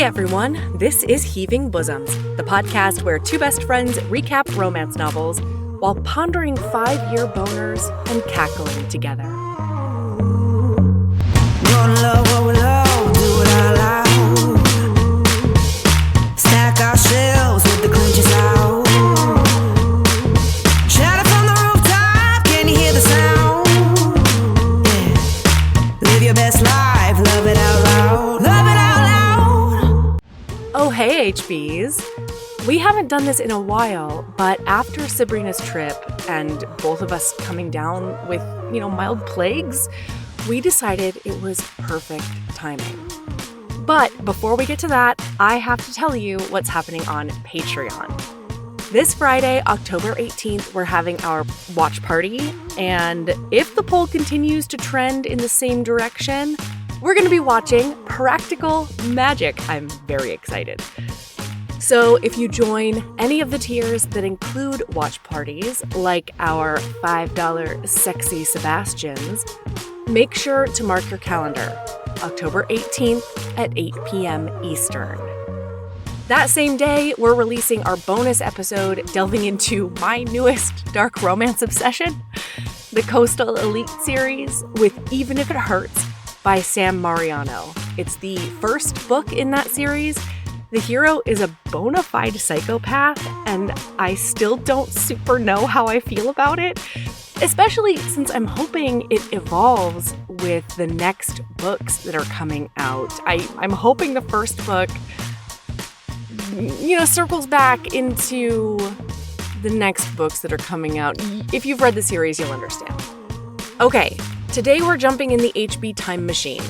everyone, this is Heaving Bosoms, the podcast where two best friends recap romance novels while pondering 5-year boners and cackling together. Gonna love what we love, do it out loud. Stack our shelves with the clinches out. Shout it from the rooftop, can you hear the sound? Yeah. Live your best life, love it out loud. Love it out loud. Oh, hey, HBs. We haven't done this in a while, but after Sabrina's trip and both of us coming down with, mild plagues, we decided it was perfect timing. But before we get to that, I have to tell you what's happening on Patreon. This Friday, October 18th, we're having our watch party, and if the poll continues to trend in the same direction, we're going to be watching Practical Magic. I'm very excited. So if you join any of the tiers that include watch parties, like our $5 Sexy Sebastians, make sure to mark your calendar, October 18th at 8 p.m. Eastern. That same day, we're releasing our bonus episode delving into my newest dark romance obsession, the Coastal Elite series with Even If It Hurts by Sam Mariano. It's the first book in that series. The hero is a bona fide psychopath, and I still don't super know how I feel about it, especially since I'm hoping it evolves with the next books that are coming out. I'm hoping the first book, circles back into the next books that are coming out. If you've read the series, you'll understand. Okay, today we're jumping in the HB time machine.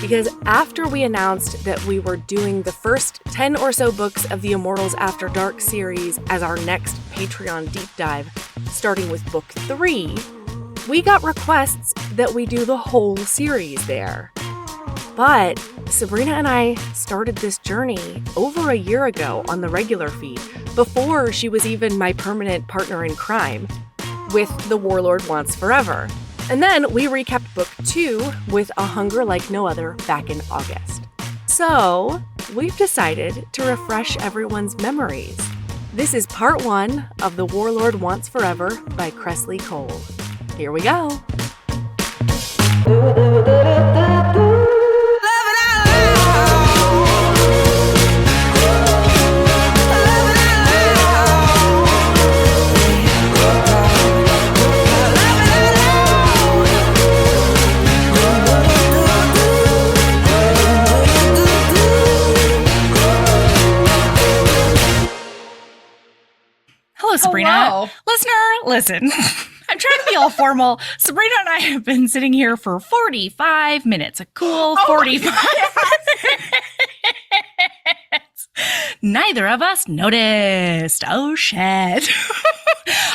Because after we announced that we were doing the first 10 or so books of the Immortals After Dark series as our next Patreon deep dive, starting with book 3, we got requests that we do the whole series there. But Sabrina and I started this journey over a year ago on the regular feed, before she was even my permanent partner in crime, with The Warlord Wants Forever. And then we recapped book 2 with A Hunger Like No Other back in August. So we've decided to refresh everyone's memories. This is part 1 of The Warlord Wants Forever by Kresley Cole. Here we go. Hello, Sabrina. Hello. Listener, listen. I'm trying to be all formal. Sabrina and I have been sitting here for 45 minutes. A cool 45 minutes. Neither of us noticed. Oh, shit.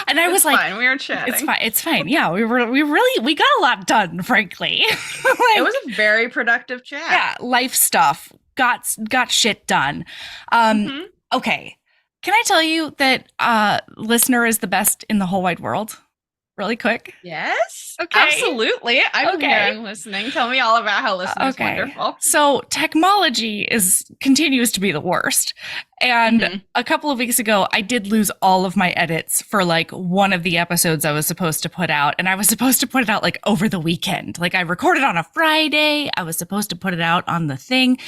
And I was like, fine. We were chatting. It's fine. Yeah, we got a lot done, frankly. It was a very productive chat. Yeah, life stuff. Got shit done. Okay. Can I tell you that Listener is the best in the whole wide world? Really quick? Yes. Okay. Absolutely. I'm Okay. here. I'm listening. Tell me all about how Listener is wonderful. So technology continues to be the worst. And a couple of weeks ago, I did lose all of my edits for like one of the episodes I was supposed to put out. And I was supposed to put it out like over the weekend. Like I recorded on a Friday. I was supposed to put it out on the thing.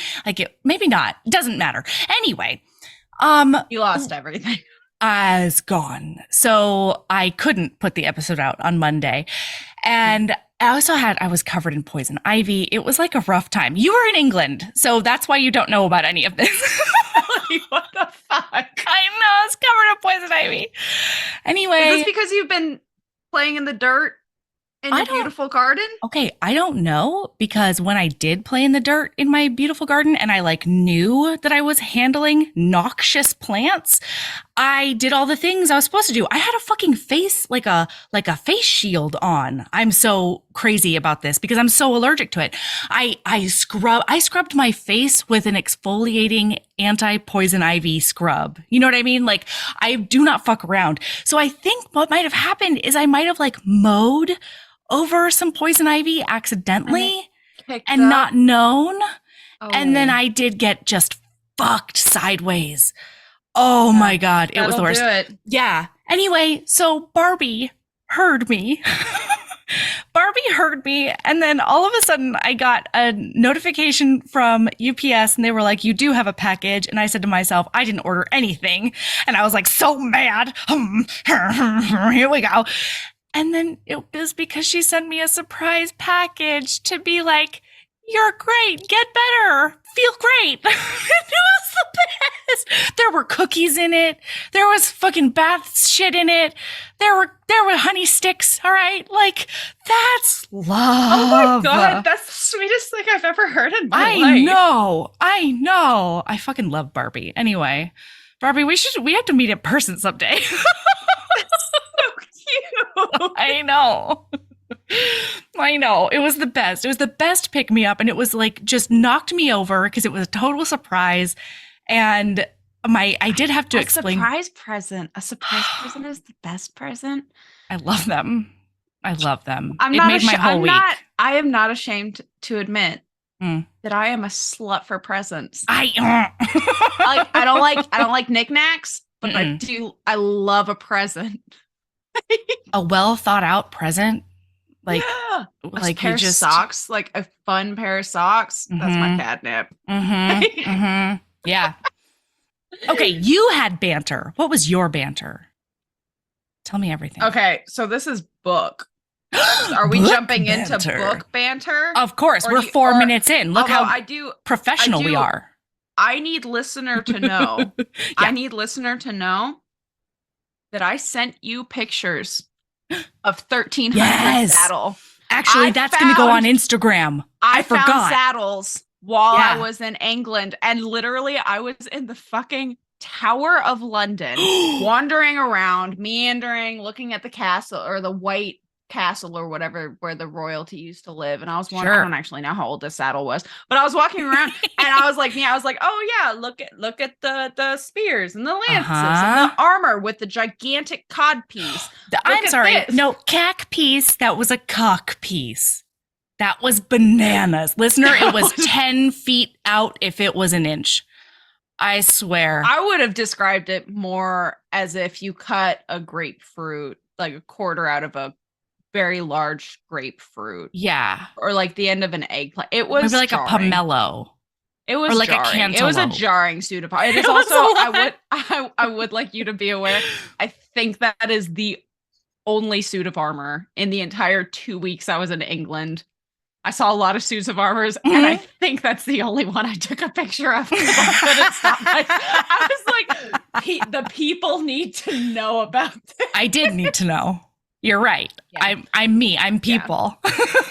Maybe not. Doesn't matter. Anyway. You lost everything. Is gone. So I couldn't put the episode out on Monday. And I was covered in poison ivy. It was like a rough time. You were in England, so that's why you don't know about any of this. What the fuck? I know, I was covered in poison ivy. Anyway. Is this because you've been playing in the dirt in your beautiful garden? Okay, I don't know, because when I did play in the dirt in my beautiful garden and I knew that I was handling noxious plants, I did all the things I was supposed to do. I had a fucking face, like a face shield on. I'm so crazy about this because I'm so allergic to it. I scrubbed my face with an exfoliating anti-poison ivy scrub. You know what I mean? I do not fuck around. So I think what might have happened is I might have mowed over some poison ivy accidentally and not known. Oh. And then I did get just fucked sideways. Oh my God. It was the worst. Do it. Yeah. Anyway, so Barbie heard me. Barbie heard me. And then all of a sudden I got a notification from UPS and they were like, you do have a package. And I said to myself, I didn't order anything. And I was like, so mad. Here we go. And then it was because she sent me a surprise package to be like, you're great. Get better. Feel great. It was the best. There were cookies in it. There was fucking bath shit in it. There were honey sticks. All right. Like, that's love. Oh my God. That's the sweetest thing I've ever heard in my life. I know. I fucking love Barbie. Anyway, Barbie, we have to meet in person someday. Cute. I know. It was the best. It was the best pick me up. And it was like just knocked me over because it was a total surprise. And I did have to explain. A surprise present is the best present. I love them. It I'm made my whole week. I am not ashamed to admit that I am a slut for presents. I don't like knickknacks, but I love a present. A well thought out present. Like, yeah. like a pair of socks, like a fun pair of socks. That's my catnip. Yeah. Okay, you had banter. What was your banter? Tell me everything. Okay, so this is book. Are we jumping into book banter? Of course. We're 4 minutes in. Look how professional we are. I need listener to know. Yeah. I need listener to know that I sent you pictures of 1300 saddle. Actually, that's going to go on Instagram. I forgot. Found saddles while I was in England, and literally I was in the fucking Tower of London, wandering around, meandering, looking at the castle or the White Castle or whatever where the royalty used to live. And I was wondering, I don't actually know how old this saddle was, but I was walking around and I was like, oh yeah, look at the spears and the lances and the armor with the gigantic cod piece. I'm sorry, no, cack piece. That was a cock piece. That was bananas. Listener, it was 10 feet out if it was an inch. I swear. I would have described it more as if you cut a grapefruit, like a quarter out of a very large grapefruit. Yeah. Or like the end of an eggplant. It was maybe like jarring. a pomelo. It was or like jarring. a cantaloupe. It was a jarring pseudopods. It is also, I would like you to be aware, I think that is the only suit of armor in the entire 2 weeks I was in England. I saw a lot of suits of armors, and I think that's the only one I took a picture of. I was like, the people need to know about this. I did need to know. You're right. Yeah. I'm me. I'm people.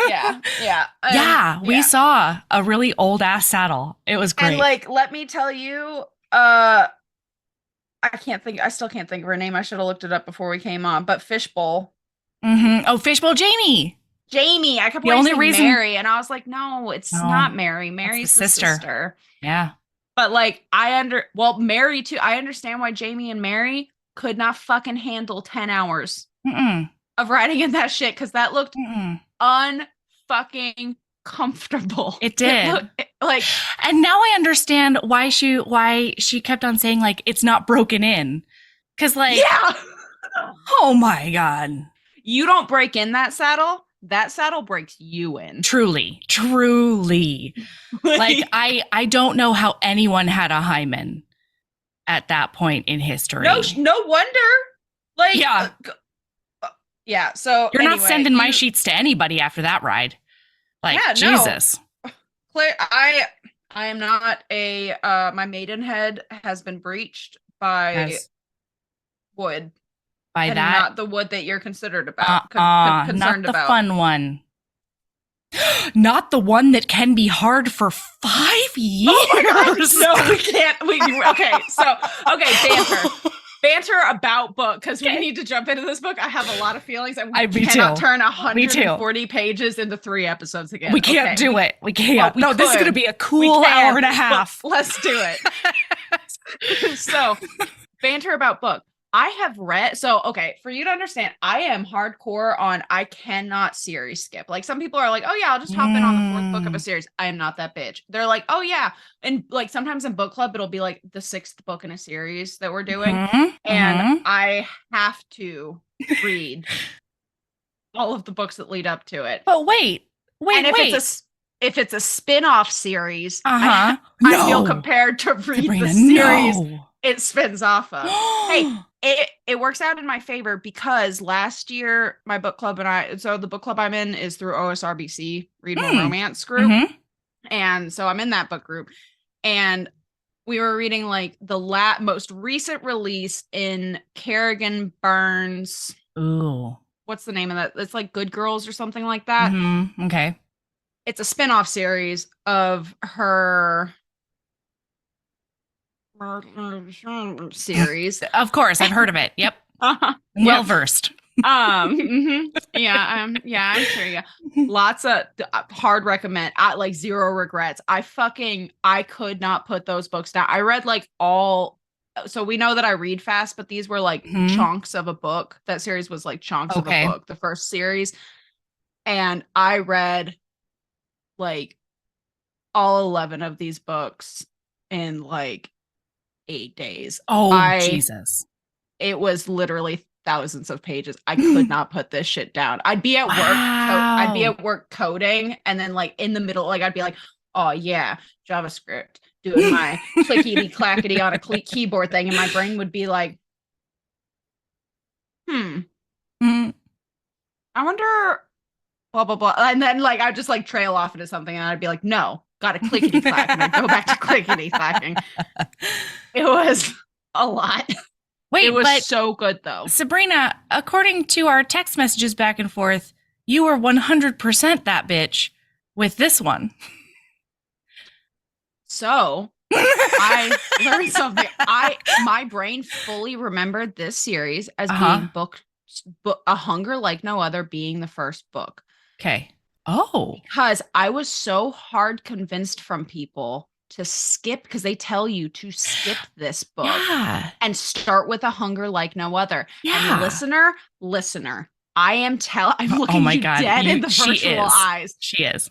Yeah. We saw a really old ass saddle. It was great. And like, let me tell you, I still can't think of her name. I should have looked it up before we came on. But Fishbowl. Oh, Fishbowl Jamie. I kept saying Mary, and I was like, no, it's not Mary. Mary's the sister. Yeah. But like, Mary too. I understand why Jamie and Mary could not fucking handle 10 hours of riding in that shit, because that looked unfucking comfortable. It did. And now I understand why she kept on saying like it's not broken in, because like oh my God, you don't break in that saddle. That saddle breaks you in. Truly. Like I don't know how anyone had a hymen at that point in history. No wonder. Like so you're not sending my sheets to anybody after that ride. Like Jesus. Claire, I am not my maidenhead has been breached by wood. By and that, not the wood that you're concerned about. Concerned not the about. Fun one. Not the one that can be hard for 5 years. Oh my God. No, we can't. Banter about book, because we need to jump into this book. I have a lot of feelings, and we cannot turn 140 pages into 3 episodes again. We can't do it. We can't. No, this is going to be a cool hour and a half. Let's do it. So, banter about book. I have read, so okay, for you to understand, I am hardcore on I cannot series skip. Like some people are like, oh yeah, I'll just hop in on the fourth book of a series. I am not that bitch. They're like, oh yeah. And like sometimes in book club, it'll be like the 6th book in a series that we're doing. And I have to read all of the books that lead up to it. But wait. And if it's a spin-off series, I feel compared to read Sabrina, the series it spins off of. Hey, it works out in my favor because last year my book club and the book club I'm in is through OSRBC, Read More Romance group. And so I'm in that book group. And we were reading like the most recent release in Kerrigan Burns. Ooh. What's the name of that? It's like Good Girls or something like that. Okay. It's a spin-off series of her series. Of course, I've heard of it. Yep. Well versed. I'm sure. Yeah. Lots of hard recommend. Like zero regrets. I could not put those books down. I read like all. So we know that I read fast, but these were like chunks of a book. That series was like chunks of a book, the first series. And I read like all 11 of these books in like 8 days. Oh, Jesus. It was literally thousands of pages. I could not put this shit down. I'd be at work. I'd be at work coding. And then like in the middle, like I'd be like, oh yeah, JavaScript, doing my clickety clackety on a keyboard thing. And my brain would be like, I wonder, blah, blah, blah. And then like, I'd just like trail off into something and I'd be like, no, got to clickety clack. And I'd go back to clickety clacking. It was a lot. Wait, it was so good though. Sabrina, according to our text messages back and forth, you were 100% that bitch with this one. So I learned something. My brain fully remembered this series as being A Hunger Like No Other being the first book. Okay. Oh. Because I was so hard convinced from people to skip, because they tell you to skip this book and start with A Hunger Like No Other. Yeah. And listener, I'm looking you dead in the virtual eyes. She is.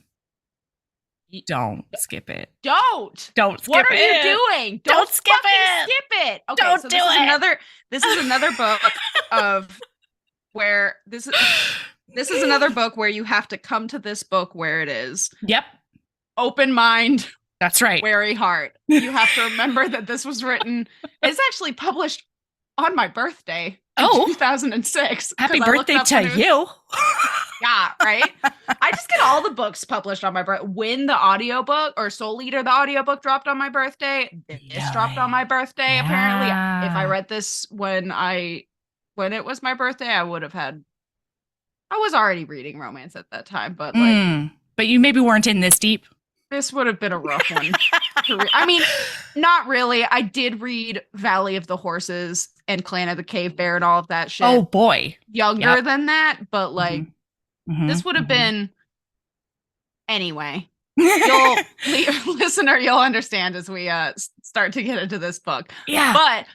Don't skip it. Don't skip it. What are you doing? Don't skip it. Skip it. Okay, don't so do it. This is another book of where this is another book where you have to come to this book where it is. Yep. Open mind. That's right. Wary heart. You have to remember that this was written. It's actually published on my birthday. In 2006. Happy birthday to you. Yeah, right? I just get all the books published on my birthday. When the audiobook or Soul Eater, the audiobook dropped on my birthday. This dropped on my birthday, apparently. If I read this when it was my birthday, I was already reading romance at that time, but like. But you maybe weren't in this deep. This would have been a rough one to read. I mean, not really. I did read Valley of the Horses and Clan of the Cave Bear and all of that shit. Oh boy. Younger than that, but like this would have been anyway. Listener, you'll understand as we start to get into this book. Yeah. But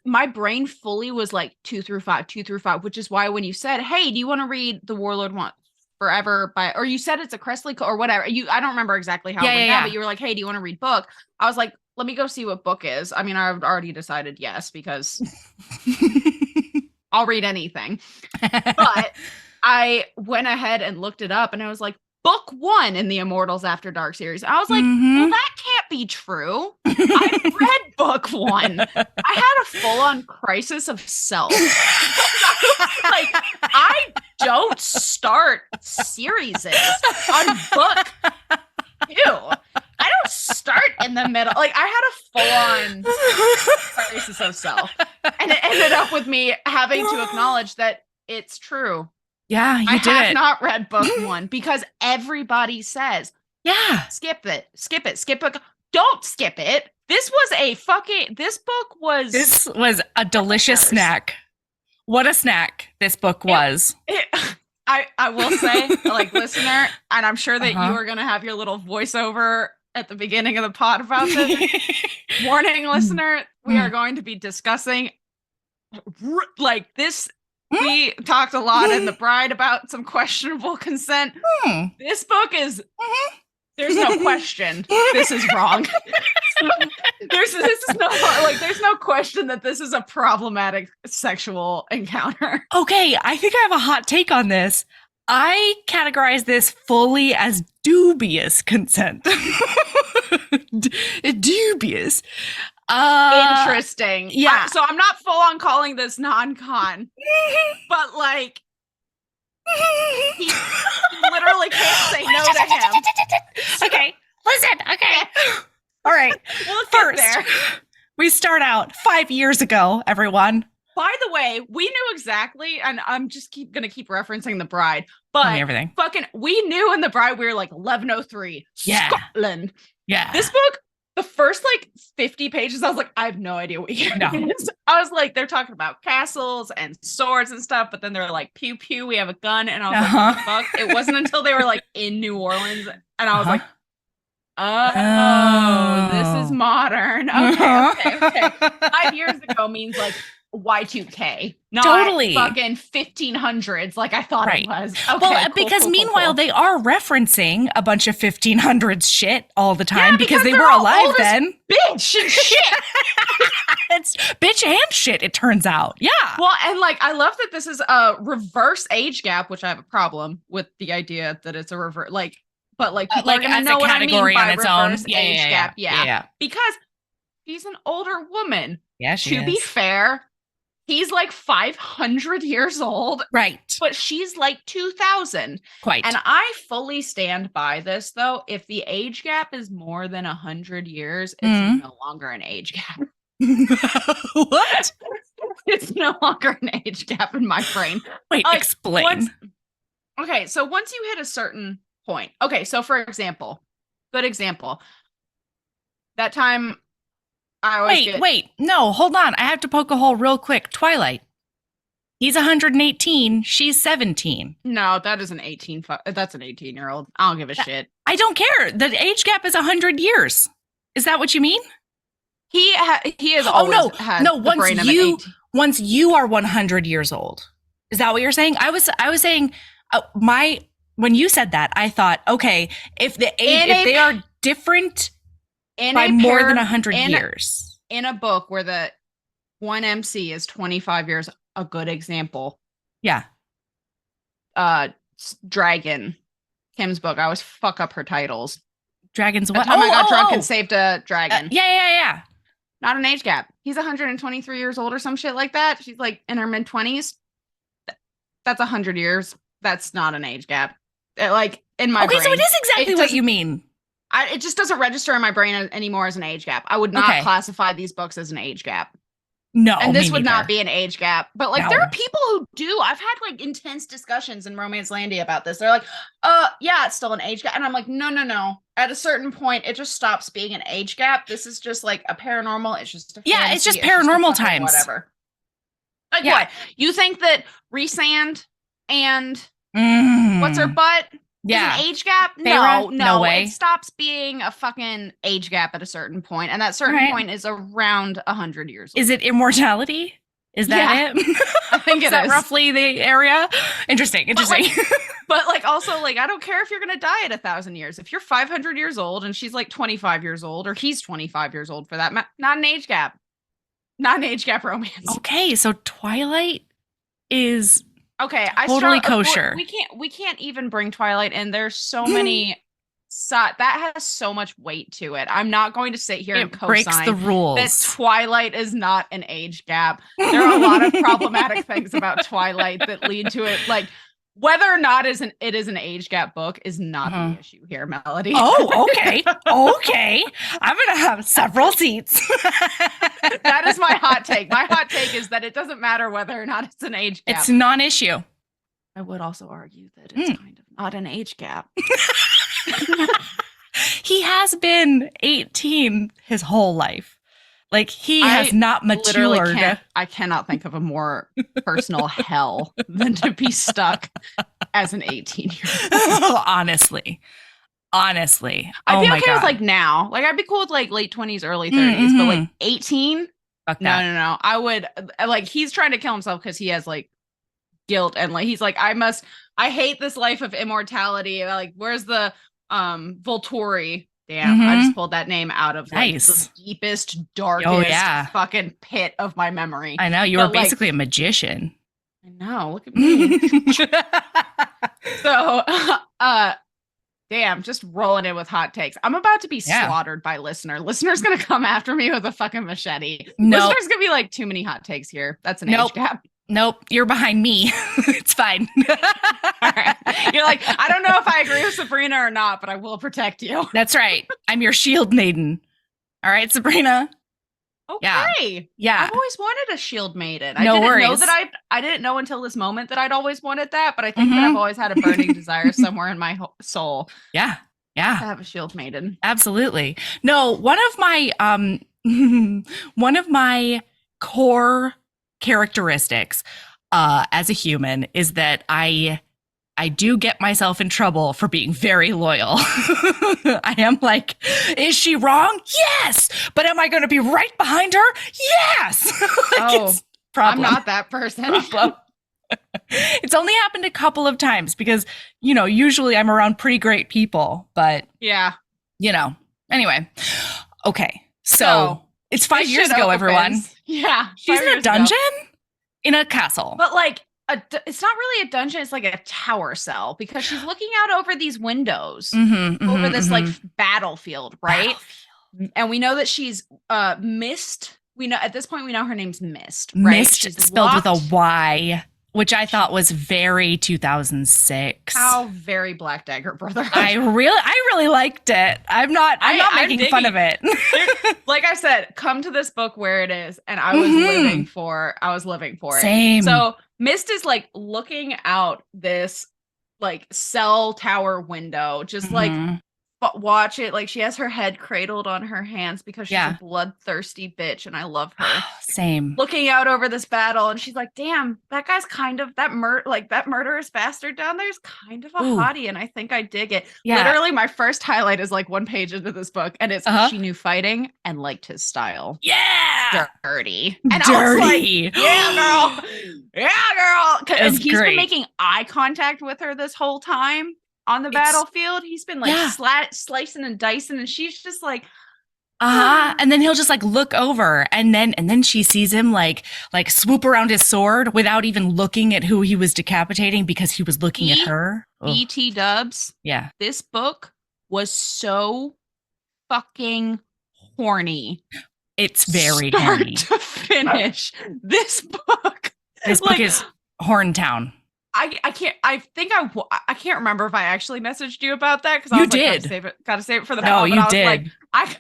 my brain fully was like 2 through 5, which is why when you said, hey, do you want to read The Warlord Wants Forever or you said it's a Kresley Cole or whatever. I don't remember exactly how it went down, but you were like, hey, do you want to read book? I was like, let me go see what book is. I mean, I've already decided yes, because I'll read anything. But I went ahead and looked it up and I was like, book 1 in the Immortals After Dark series. I was like, well, that can't be true. I read book 1. I had a full-on crisis of self. Like, I don't start series on book 2. I don't start in the middle. Like, I had a full-on crisis of self. And it ended up with me having to acknowledge that it's true. Yeah, you did. I have not read book 1 because everybody says, skip it. Don't skip it. This book was a delicious snack. What a snack this book was. I will say, like, listener, and I'm sure that you are going to have your little voiceover at the beginning of the pod about this. Warning, listener, we are going to be discussing like this. We talked a lot in The Bride about some questionable consent. This book is, there's no question this is wrong. This is no, like, there's no question that this is a problematic sexual encounter. Okay, I think I have a hot take on this. I categorize this fully as dubious consent. Dubious. Interesting. Yeah. So I'm not full on calling this non-con, but like, he literally can't say no to him. Okay, listen. Okay. All right. We'll First, get there. we start out 5 years ago, everyone. By the way, we knew exactly, and I'm just gonna keep referencing The Bride, but Tell me everything. we knew in The Bride we were like 1103, Yeah. Scotland. Yeah. This book, the first like 50 pages, I was like, I have no idea what you're No. I was like, they're talking about castles and swords and stuff, but then they're like, pew pew, we have a gun, and I was like, what the fuck? It wasn't until they were like in New Orleans, and I was like, oh, this is modern. Okay. 5 years ago means like Y2K, not Totally. fucking 1500s like I thought Right. it was. Okay, Well, because meanwhile, they are referencing a bunch of 1500s shit all the time Yeah, because they they're were all alive old as then. bitch and shit. It's bitch and shit, it turns out. Yeah. Well, and like I love that this is a reverse age gap, which I have a problem with the idea that it's a reverse, like, but like people Like are gonna as know a what I category mean by on its own. reverse age gap. Yeah, because she's an older woman. Yeah, she To be fair, he's like 500 years old, right. but she's like 2000. Quite. And I fully stand by this, though. If the age gap is more than 100 years, it's no longer an age gap. What? It's no longer an age gap in my brain. Wait, Like, explain. Okay, so once you hit a certain point. Okay, so for example, good example. That time I always Wait. No, hold on. I have to poke a hole real quick. Twilight. He's 118. She's 17. No, that is an 18. That's an 18-year-old. I don't give a shit. I don't care. The age gap is 100 years. Is that what you mean? He has Oh always had no! the brain of an 18. Once you are 100 years old, is that what you're saying? I was saying when you said that, I thought, okay, if they are different by more than 100 years in a book where the one MC is 25 years, a good example. Yeah. Dragon, Kim's book. I always fuck up her titles. Dragons. That time I got drunk and saved a dragon. Yeah. Not an age gap. He's 123 years old or some shit like that. She's like in her mid 20s. That's 100 years. That's not an age gap. Like in my brain. Okay, so it is exactly what you mean. It just doesn't register in my brain anymore as an age gap. I would not classify these books as an age gap. No, and this would not be an age gap. But like, No. there are people who do. I've had like intense discussions in Romance Landia about this. They're like, yeah, it's still an age gap. And I'm like, no. At a certain point, it just stops being an age gap. This is just like a paranormal. It's just a fantasy, it's just a paranormal fucking times. Whatever. Like what? You think that Resand and what's her butt? Yeah. Is an age gap? Feyre? No, No way. It stops being a fucking age gap at a certain point, and that certain point is around 100 years old. Is it immortality? Is that it? I think is that roughly the area? Interesting. But like also like I don't care if you're gonna die at 1,000 years. If you're 500 years old and she's like 25 years old, or he's 25 years old for that, not an age gap. Not an age gap romance. Okay, so Twilight is okay. totally kosher. We can't even bring Twilight in. There's so many. That has so much weight to it. I'm not going to sit here and breaks the rules. That Twilight is not an age gap. There are a lot of problematic things about Twilight that lead to it. Like whether or not it is an age gap book is not the issue here, Melody. Oh, okay. Okay. I'm going to have several seats. That is my hot take. My hot take is that it doesn't matter whether or not it's an age gap. It's a non-issue. I would also argue that it's kind of not an age gap. He has been 18 his whole life. Like he has not matured. I cannot think of a more personal hell than to be stuck as an 18-year-old. Honestly. Honestly. I'd Oh be my okay God. with like now. Like I'd be cool with like late 20s, early 30s, but like 18? Fuck No, that. no. I would like he's trying to kill himself because he has like guilt and like he's like, I hate this life of immortality. Like, where's the Volturi? Damn, I just pulled that name out of like Nice. the deepest, darkest yeah. fucking pit of my memory. I know. You But, were basically a magician. I know, look at me. So damn, just rolling in with hot takes. I'm about to be slaughtered by listener. Listener's gonna come after me with a fucking machete. Nope. Listener's gonna be like, too many hot takes here. That's an age gap. Nope, you're behind me. It's fine. All right. You're like, I don't know if I agree with Sabrina or not, but I will protect you. That's right. I'm your shield maiden. All right, Sabrina. Okay. Yeah. I've always wanted a shield maiden. No I didn't worries. know that I didn't know until this moment that I'd always wanted that, but I think that I've always had a burning desire somewhere in my soul. Yeah. To have a shield maiden. Absolutely. No, one of my core characteristics as a human is that I do get myself in trouble for being very loyal. I am like, is she wrong? Yes. But am I going to be right behind her? Yes. I'm not that person. It's only happened a couple of times because, usually I'm around pretty great people, but yeah, anyway. Okay. So it's 5 years ago, everyone. Yeah. She's in a dungeon in a castle. But like, it's not really a dungeon. It's like a tower cell because she's looking out over these windows over this like battlefield, right? And we know that she's Mist. We know at this point we know her name's Mist, right? Mist she's spelled with a Y, which I thought was very 2006. How very Black Dagger Brotherhood. I really liked it. I'm not making fun of it. Like I said, come to this book where it is, and I was living for it. Same. So Mist is like looking out this like cell tower window, just like watch it. Like she has her head cradled on her hands because she's a bloodthirsty bitch, and I love her. Same. Looking out over this battle, and she's like, "Damn, that guy's kind of that murderous bastard down there is kind of a hottie, and I think I dig it." Yeah. Literally, my first highlight is like one page into this book, and it's she knew fighting and liked his style. Yeah, dirty, and I was like, "Yeah, girl." And he's been making eye contact with her this whole time. On the battlefield, he's been like slicing and dicing, and she's just like, and then he'll just like look over, and then she sees him like swoop around his sword without even looking at who he was decapitating because he was looking at her. BT dubs. Yeah, this book was so fucking horny. It's very horny to finish. This book. This book is Horntown. I can't remember if I actually messaged you about that because I was like, gotta save it for the No, you did. This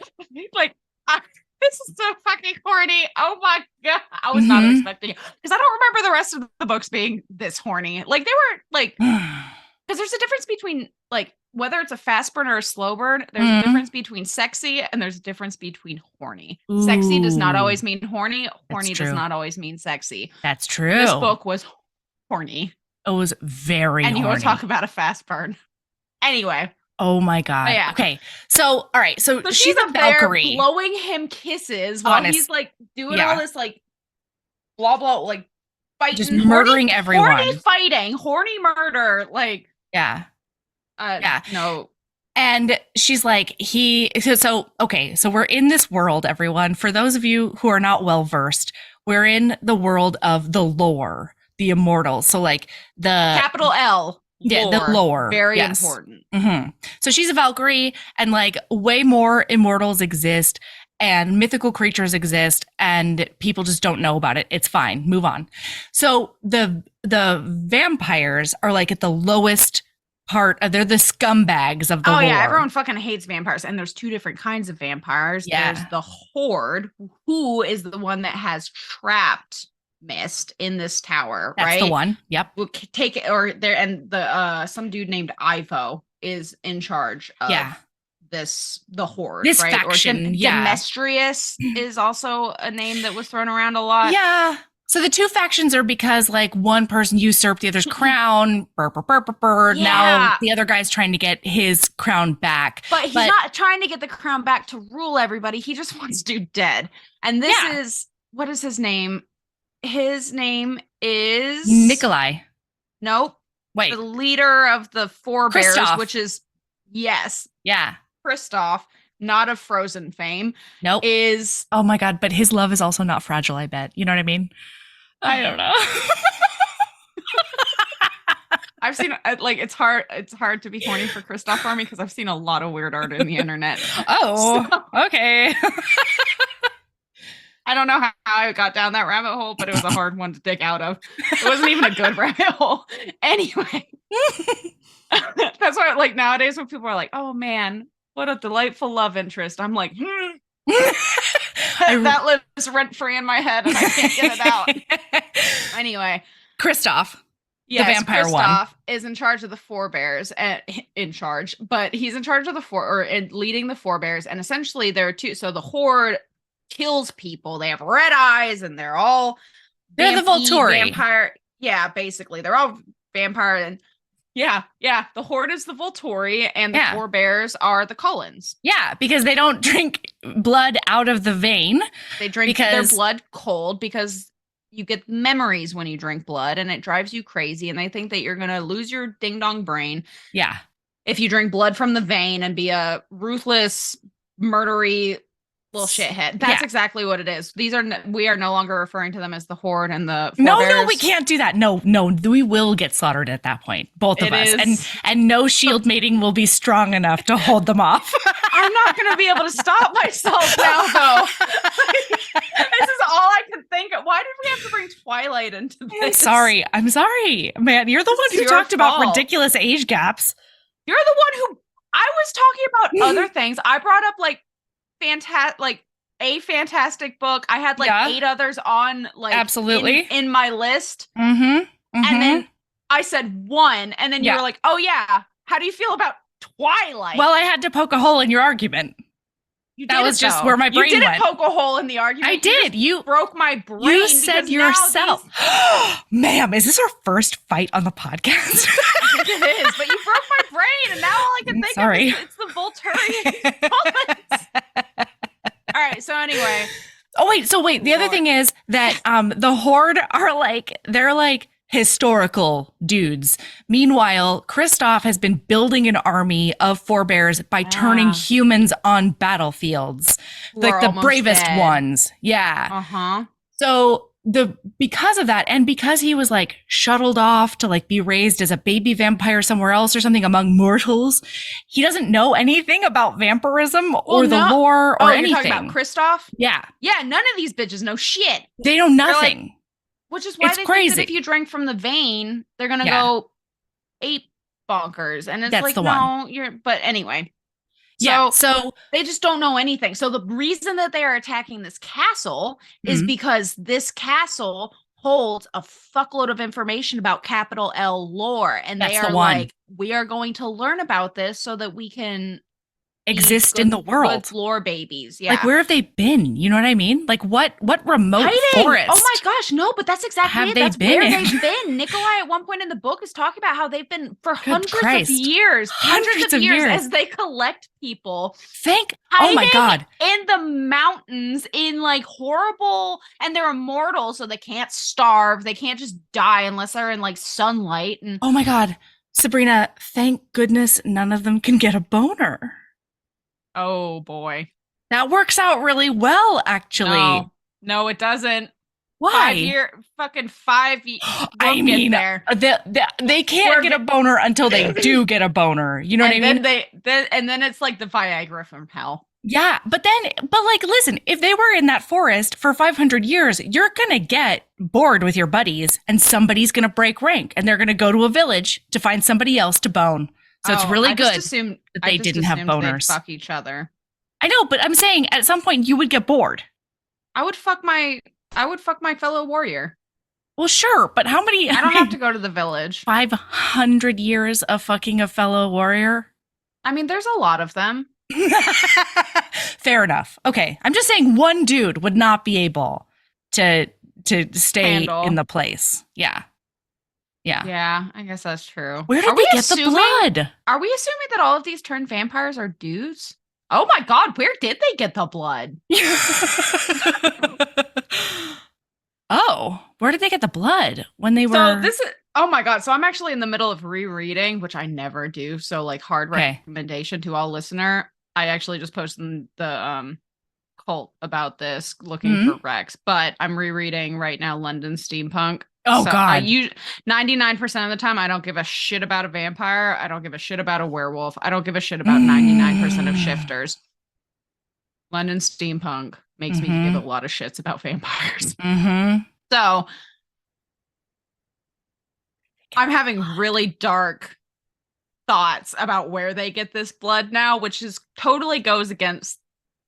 is so fucking horny. Oh my god, I was not expecting it because I don't remember the rest of the books being this horny. Like they were like, because there's a difference between like whether it's a fast burn or a slow burn. There's a difference between sexy and there's a difference between horny. Ooh. Sexy does not always mean horny. Horny does not always mean sexy. That's true. This book was horny. It was very and you horny. want to talk about a fast burn. Anyway. Oh my god. Yeah. Okay. So all right. So she's a Valkyrie. Blowing him kisses while he's like doing all this like blah blah like fighting. Just murdering everyone. Horny fighting. Horny murder. Like no. And she's like, so we're in this world, everyone. For those of you who are not well versed, we're in the world of the lore. The immortals. So like the capital L. Yeah, the lore. Very important. So she's a Valkyrie and like way more immortals exist and mythical creatures exist and people just don't know about it. It's fine. Move on. So the vampires are like at the lowest part of, they're the scumbags of the lore. Yeah, everyone fucking hates vampires. And there's two different kinds of vampires. Yeah. There's the Horde, who is the one that has trapped Mist in this tower. That's right? the one. Yep. We'll take it, or there, and the some dude named Ivo is in charge of the Horde. This right? faction. Or Demetrius is also a name that was thrown around a lot. Yeah. So the two factions are because like one person usurped the other's crown. Burr, burr, burr, burr, burr. Yeah. Now the other guy's trying to get his crown back. But he's not trying to get the crown back to rule everybody. He just wants dude dead. And this is, what is his name? His name is Nikolai. Nope. Wait. The leader of the Forebears, Kristoff. which is Yeah. Kristoff, not of Frozen fame. Nope. Is Oh my God. But his love is also not fragile, I bet. You know what I mean? I don't know. I've seen like it's hard to be horny for Kristoff for me because I've seen a lot of weird art in the internet. Okay. I don't know how I got down that rabbit hole, but it was a hard one to dig out of. It wasn't even a good rabbit hole. Anyway. That's why like nowadays when people are like, oh man, what a delightful love interest. I'm like, that lives rent free in my head and I can't get it out. Anyway. Kristoff. Yes, the vampire Kristoff one is in charge of the Forebears, but he's in charge of leading the Forebears, and essentially there are two. So the Horde kills people. They have red eyes, and they're the Volturi. Vampire. Yeah, basically, they're all vampire, and yeah. The Horde is the Volturi, and the Forebears are the Cullens. Yeah, because they don't drink blood out of the vein. They drink their blood cold because you get memories when you drink blood and it drives you crazy and they think that you're going to lose your ding dong brain. Yeah. If you drink blood from the vein and be a ruthless, murdery little shithead. That's exactly what it is. We are no longer referring to them as the Horde and the Forebears. No, we can't do that. No, we will get slaughtered at that point. Both of us. And no shield mating will be strong enough to hold them off. I'm not going to be able to stop myself now, though. This is all I can think of. Why did we have to bring Twilight into this? I'm sorry. Man, you're the one who talked about ridiculous age gaps. You're the one who... I was talking about other things. I brought up, like, a fantastic book. I had, like, 8 others on, like... Absolutely. In my list. Mm-hmm. And then I said 1, and then you were like, oh, yeah. How do you feel about Twilight? Well, I had to poke a hole in your argument. That was just where my brain went. You didn't poke a hole in the argument. I did. You broke my brain. You said yourself. Ma'am, is this our first fight on the podcast? I think it is, but you broke my brain, and now all I can think of is it's the Volturi. All right, so anyway. Wait. The other thing is that the Horde are they're historical dudes. Meanwhile, Kristoff has been building an army of Forebears by turning humans on battlefields, like the bravest ones. Yeah. Uh-huh. So because of that, and because he was like shuttled off to like be raised as a baby vampire somewhere else or something among mortals, he doesn't know anything about vampirism or the lore or anything. You're talking about Kristoff? Yeah. Yeah, none of these bitches know shit. They know nothing. Which is why they think that if you drink from the vein, they're going to go ape bonkers. And it's That's like, the no, but anyway. So they just don't know anything. So the reason that they are attacking this castle is because this castle holds a fuckload of information about capital L lore. And they are like, we are going to learn about this so that we can exist in the world. Good lore babies. Yeah. Like, where have they been? You know what I mean? Like, what remote forest? Oh my gosh, no, but that's exactly have it. That's they where been they've been. Nikolai at one point in the book is talking about how they've been for hundreds of years as they collect people. Oh my God. In the mountains, in like horrible, and they're immortal, so they can't starve. They can't just die unless they're in like sunlight. And oh my God, Sabrina, thank goodness none of them can get a boner. Oh boy. That works out really well, actually. No, it doesn't. Why? 5 years. I mean, they can't get a boner until they do get a boner. You know what I mean? And then it's like the Viagra from hell. Yeah, but like, listen, if they were in that forest for 500 years, you're going to get bored with your buddies and somebody's going to break rank and they're going to go to a village to find somebody else to bone. So it's really good that they didn't have boners. Fuck each other. I know, but I'm saying at some point you would get bored. I would fuck my fellow warrior. Well, sure, but how many? I don't have to go to the village. 500 years of fucking a fellow warrior? I mean, there's a lot of them. Fair enough. Okay, I'm just saying one dude would not be able to to stay Handle. in the place. Yeah. Yeah, I guess that's true. Where did they get the blood? Are we assuming that all of these turned vampires are dudes? Oh my god, where did they get the blood? Oh, where did they get the blood when they were? So this is, oh my god. So I'm actually in the middle of rereading, which I never do. So like hard recommendation to all listener. I actually just posted the cult about this looking for Rex, but I'm rereading right now London Steampunk. Oh so god. 99% of the time I don't give a shit about a vampire. I don't give a shit about a werewolf. I don't give a shit about 99% of shifters. London Steampunk makes me give a lot of shits about vampires. So I'm having really dark thoughts about where they get this blood now, which is totally goes against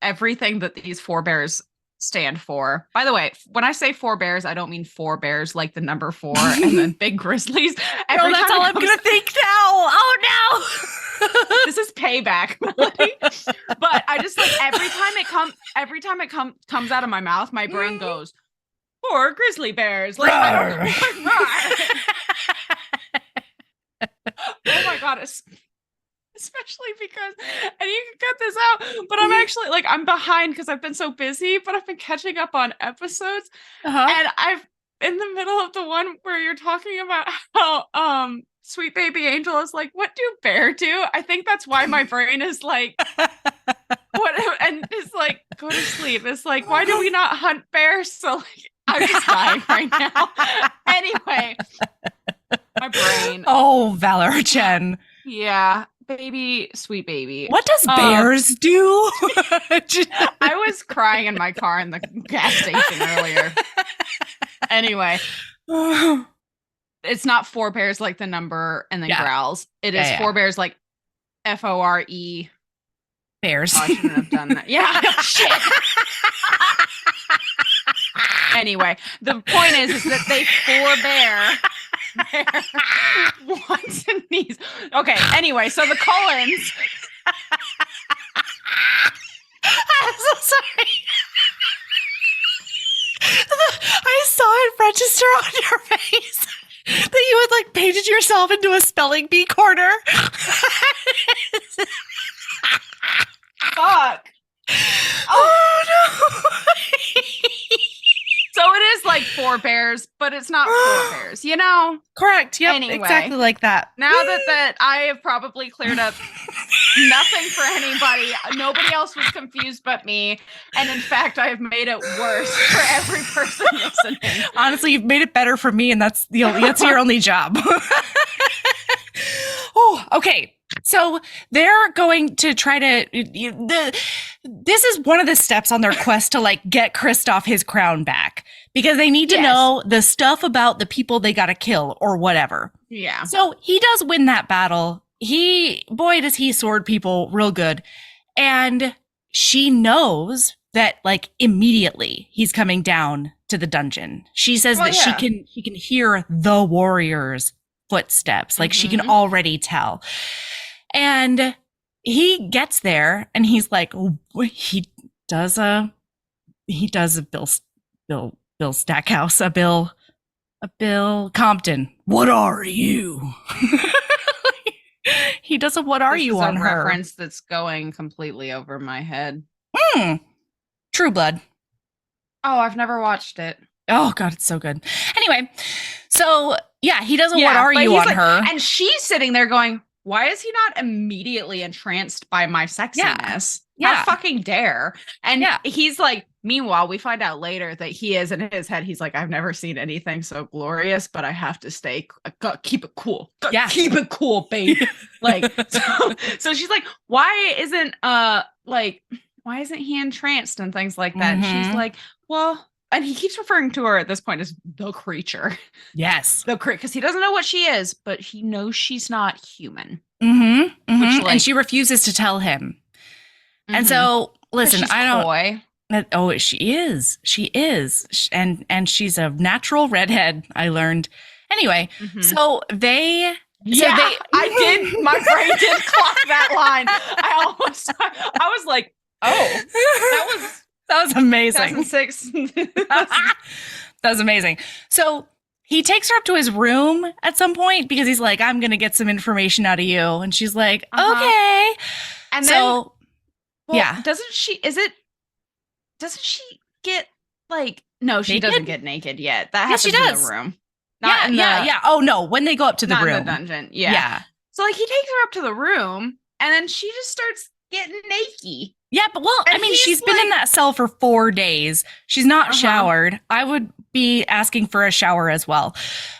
everything that these forebears stand for. By the way, when I say forebears, I don't mean forebears like the number 4 and then big grizzlies. No, that's all I'm gonna think now. Oh no. This is payback, Melody. But I just like every time it comes out of my mouth, my brain goes, 4 grizzly bears. Like, I don't know oh my god, especially because, and you can cut this out, but I'm actually like, I'm behind because I've been so busy, but I've been catching up on episodes. And I've in the middle of the one where you're talking about how Sweet Baby Angel is like, what do bear do? I think that's why my brain is like, what? And it's like, go to sleep. It's like, why do we not hunt bears? So like, I'm just dying right now. Anyway, my brain. Oh, Valor Jen. Yeah, baby, sweet baby. What does bears do? I was crying in my car in the gas station earlier. Anyway, it's not 4 bears like the number and then growls. It is 4 bears like FORE. Bears. Oh, I shouldn't have done that. Yeah, shit. Anyway, the point is that they forbear their wants and needs. Okay, anyway, so the Cullens. I'm so sorry. I saw it register on your face that you had like painted yourself into a spelling bee corner. Fuck. Oh no. So it is like 4 bears, but it's not 4 bears, you know? Correct. Yep. Anyway, exactly like that. Now that I have probably cleared up nothing for anybody, nobody else was confused but me. And in fact, I have made it worse for every person listening. Honestly, you've made it better for me, and that's your only job. Oh, okay. So they're going to try to this is one of the steps on their quest to like get Kristoff his crown back, because they need to know the stuff about the people they got to kill or whatever. Yeah. So he does win that battle. Boy, does he sword people real good. And she knows that like immediately he's coming down to the dungeon. She says that she can hear the warriors' footsteps. Like she can already tell. And he gets there and he's like, he does a Bill Stackhouse, a Bill Compton. What are you? He does a what are you on her reference that's going completely over my head. True Blood. Oh, I've never watched it. Oh God, it's so good. Anyway, so yeah, he does a what are you on her, and she's sitting there going, why is he not immediately entranced by my sexiness? Yeah. How fucking dare? And he's like, meanwhile, we find out later that he is in his head. He's like, I've never seen anything so glorious, but I have to keep it cool. Keep it cool, babe. Like, so she's like, why isn't he entranced and things like that? And she's like, well, and he keeps referring to her at this point as the creature. Yes. Because he doesn't know what she is, but he knows she's not human. Which, like, and she refuses to tell him. And so, listen, I don't. Coy. Oh, she is. She is. And she's a natural redhead, I learned. Anyway, so they. I did. My brain did clock that line. I was like, oh, that was amazing. 2006. That was amazing. So he takes her up to his room at some point because he's like, I'm going to get some information out of you. And she's like, okay. And so, then, yeah. doesn't she get like, no, she Naked? doesn't get naked yet. That happens she does. in the room. Yeah. Oh, no. When they go up to the not room. In the dungeon. Yeah. So like he takes her up to the room and then she just starts getting naked. Yeah, but she's been in that cell for 4 days. She's not showered. I would be asking for a shower as well.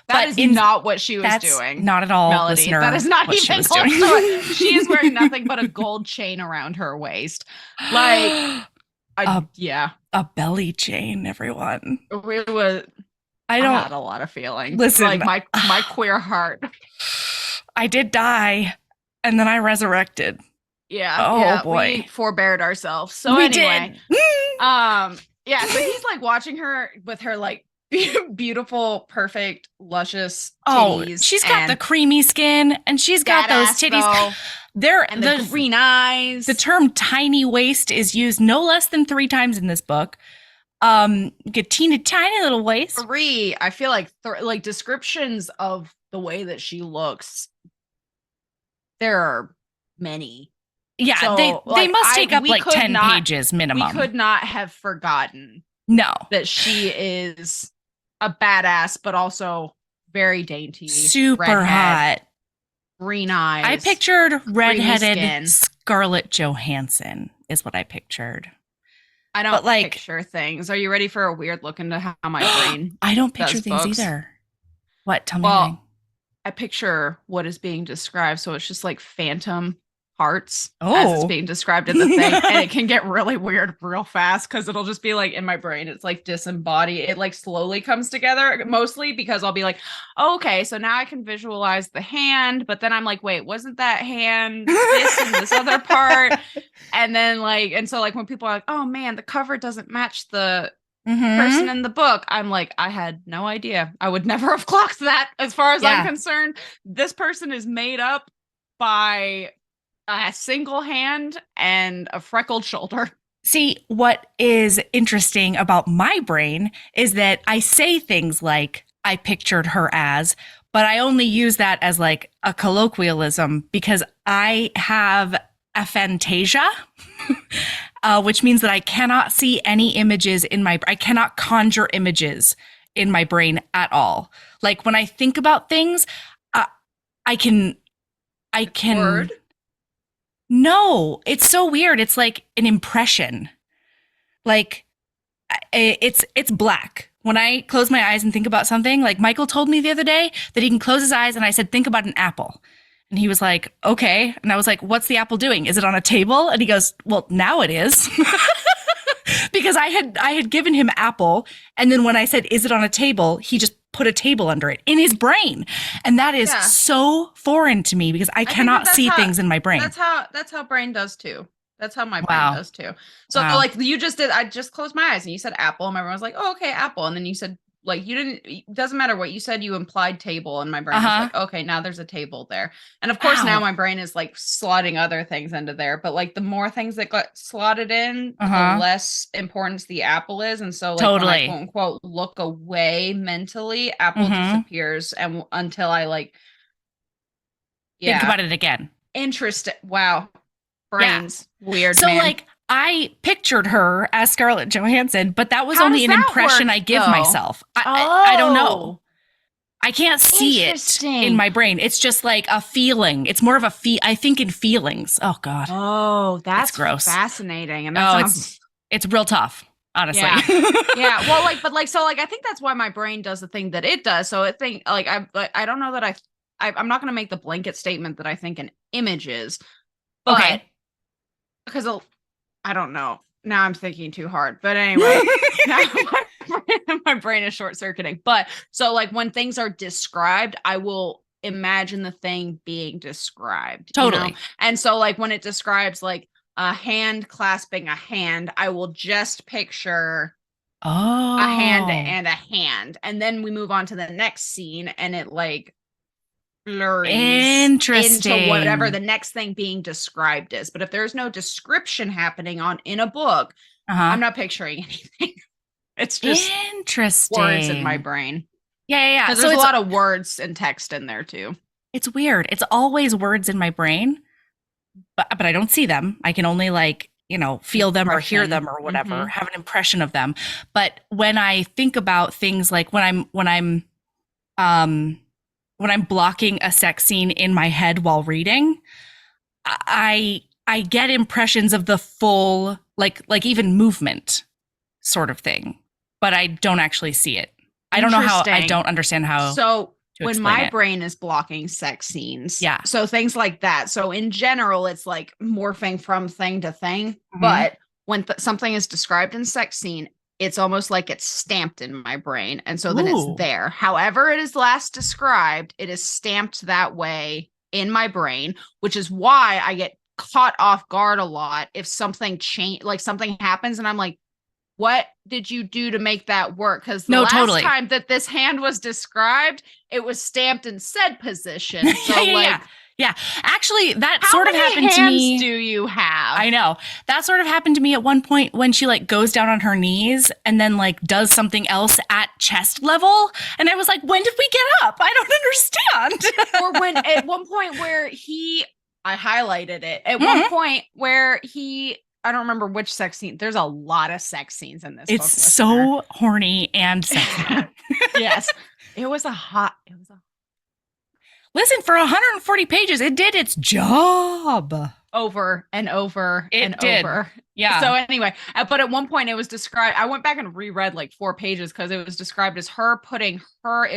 That is not what she was doing. Not at all, Melody. listener. That is not what even she was doing. She is wearing nothing but a gold chain around her waist. Like, a belly chain, everyone. It was. I had a lot of feelings. Listen, like my queer heart. I did die, and then I resurrected. Yeah. Boy. We forbeared ourselves. So we anyway, did. Yeah. So he's like watching her with her like beautiful, perfect, luscious titties. She's got the creamy skin, and she's got those titties. Though. They're and the green eyes. The term "tiny waist" is used no less than 3 times in this book. Get tiny little waist. 3. I feel like like descriptions of the way that she looks. There are many. Yeah, so, they must take up like 10 pages minimum. We could not have forgotten. No, that she is a badass, but also very dainty, super redhead, hot, green eyes. I pictured redheaded Scarlett Johansson is what I pictured. I don't picture things. Are you ready for a weird look into how my brain? I don't picture things either. What? Tell me. Well, I picture what is being described, so it's just like phantom hearts as it's being described in the thing, and it can get really weird real fast because it'll just be like in my brain it's like disembodied. It like slowly comes together, mostly because I'll be like, oh, okay, so now I can visualize the hand, but then I'm like, wait, wasn't that hand this and this other part? And then like, and so like when people are like, oh man, the cover doesn't match the person in the book, I'm like, I had no idea. I would never have clocked that. As far as I'm concerned, this person is made up by a single hand and a freckled shoulder. See, what is interesting about my brain is that I say things like I pictured her as, but I only use that as like a colloquialism because I have aphantasia, which means that I cannot see any images I cannot conjure images in my brain at all. Like when I think about things, I can. Word? No, it's so weird. It's like an impression. Like it's black. When I close my eyes and think about something, like Michael told me the other day that he can close his eyes and I said, think about an apple. And he was like, okay. And I was like, what's the apple doing? Is it on a table? And he goes, well, now it is. Because I had given him apple. And then when I said, is it on a table? He just put a table under it in his brain. And that is so foreign to me because I cannot see things in my brain. That's how brain does too. That's how my brain does too. So like you just did, I just closed my eyes and you said apple and my brain was like, oh, okay, apple. And then you said like, it doesn't matter what you said, you implied table. And my brain was like, okay, now there's a table there. And of course now my brain is like slotting other things into there. But like the more things that got slotted in, the less importance the apple is. And so like when I quote unquote look away mentally, apple disappears and until I like think about it again. Interesting. Wow. Brains. Weird. So like I pictured her as Scarlett Johansson, but that was only an impression I give myself. I don't know. I can't see it in my brain. It's just like a feeling. It's more of a I think in feelings. Oh God. Oh, that's gross. Fascinating. And that it's real tough, honestly. Yeah. Well, like, but like, so like, I think that's why my brain does the thing that it does. So I think like, I don't know that I'm not going to make the blanket statement that I think in images. But, because I don't know. Now I'm thinking too hard. But anyway, now my brain is short circuiting. But so like when things are described, I will imagine the thing being described. Totally. You know? And so like when it describes like a hand clasping a hand, I will just picture a hand and a hand. And then we move on to the next scene and it like blurs into whatever the next thing being described is. But if there's no description happening in a book, I'm not picturing anything. It's just Interesting. words in my brain. Yeah. Because there's a lot of words and text in there too. It's weird. It's always words in my brain, but I don't see them. I can only feel them or hear them or whatever, have an impression of them. But when I think about things like when I'm blocking a sex scene in my head while reading, I get impressions of the full like even movement sort of thing, but I don't actually see it. I don't know how. I don't understand how. So when my brain is blocking sex scenes, so things like that. So in general, it's like morphing from thing to thing. But when something is described in sex scene, it's almost like it's stamped in my brain, and so then it's there. However, it is last described, it is stamped that way in my brain, which is why I get caught off guard a lot if something something happens, and I'm like, what did you do to make that work? Because the last time that this hand was described, it was stamped in said position. So yeah. Actually, that sort of happened to me. How many hands do you have? I know. That sort of happened to me at one point when she goes down on her knees and then does something else at chest level. And I was like, when did we get up? I don't understand. Or when at one point where I highlighted it. At one point where I don't remember which sex scene. There's a lot of sex scenes in this book. It's so horny and sexy. Yes. Listen, for 140 pages, it did its job. Over and over and over. Yeah. So anyway, but at one point it was described, I went back and reread 4 pages because it was described as her putting her,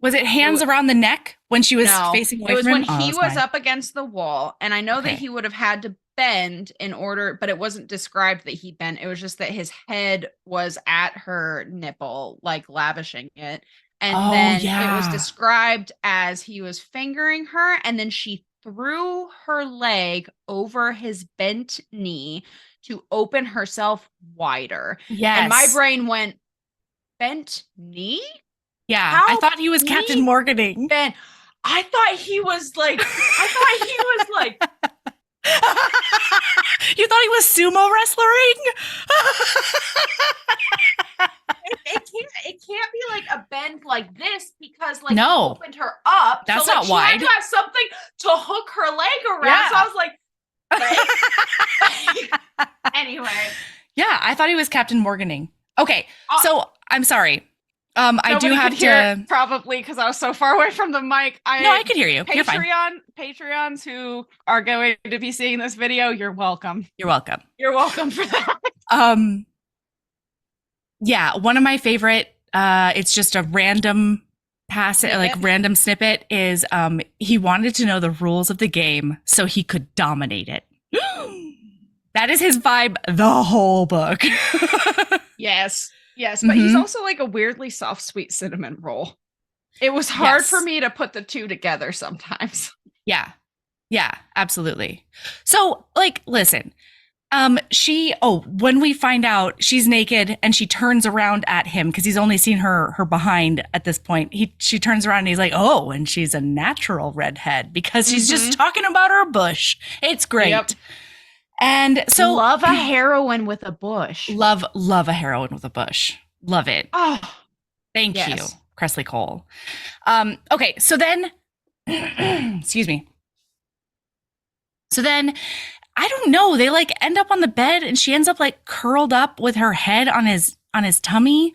Was it hands around the neck when she was facing away from him? It was when he was up against the wall. And I know that he would have had to bend in order, but it wasn't described that he bent. It was just that his head was at her nipple, lavishing it. And then it was described as he was fingering her, and then she threw her leg over his bent knee to open herself wider. Yes. And my brain went, bent knee? Yeah. I thought he was Captain Morganing. Ben, I thought he was You thought he was sumo wrestling? It can't be a bend like this because he opened her up. That's not wide. She had to have something to hook her leg around. Yeah. So I was like, anyway. Yeah, I thought he was Captain Morganing. Okay, so I'm sorry. I do have to probably because I was so far away from the mic. I could hear you. You're fine. Patreons who are going to be seeing this video, you're welcome. You're welcome. You're welcome for that. Yeah, one of my favorite. It's just a random random snippet. Is he wanted to know the rules of the game so he could dominate it. That is his vibe the whole book. Yes, but he's also a weirdly soft, sweet cinnamon roll. It was hard for me to put the two together sometimes. Yeah, absolutely. So, listen, when we find out she's naked and she turns around at him because he's only seen her behind at this point. She turns around and he's like, oh, and she's a natural redhead because she's just talking about her bush. It's great. Yep. And so love a heroine with a bush. Love a heroine with a bush. Love it. Oh, thank you, Kresley Cole. Okay, so then, excuse me. So then, I don't know. They end up on the bed, and she ends up curled up with her head on his tummy,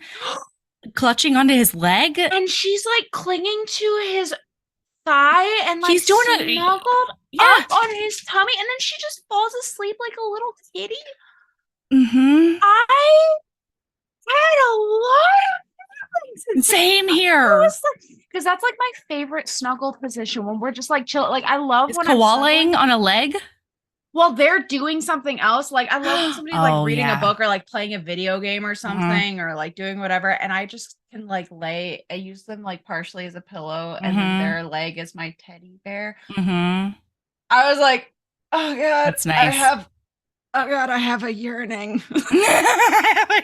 clutching onto his leg, and she's clinging to his thigh and he's doing snuggled up on his tummy, and then she just falls asleep like a little kitty. I had a lot of same here because that's my favorite snuggled position when we're just chill. I love when koalaing on a leg. Well, they're doing something else. I love when somebody's reading a book or playing a video game or something or doing whatever. And I just can lay, I use them partially as a pillow and then their leg is my teddy bear. I was like, oh God, that's nice. I have a yearning.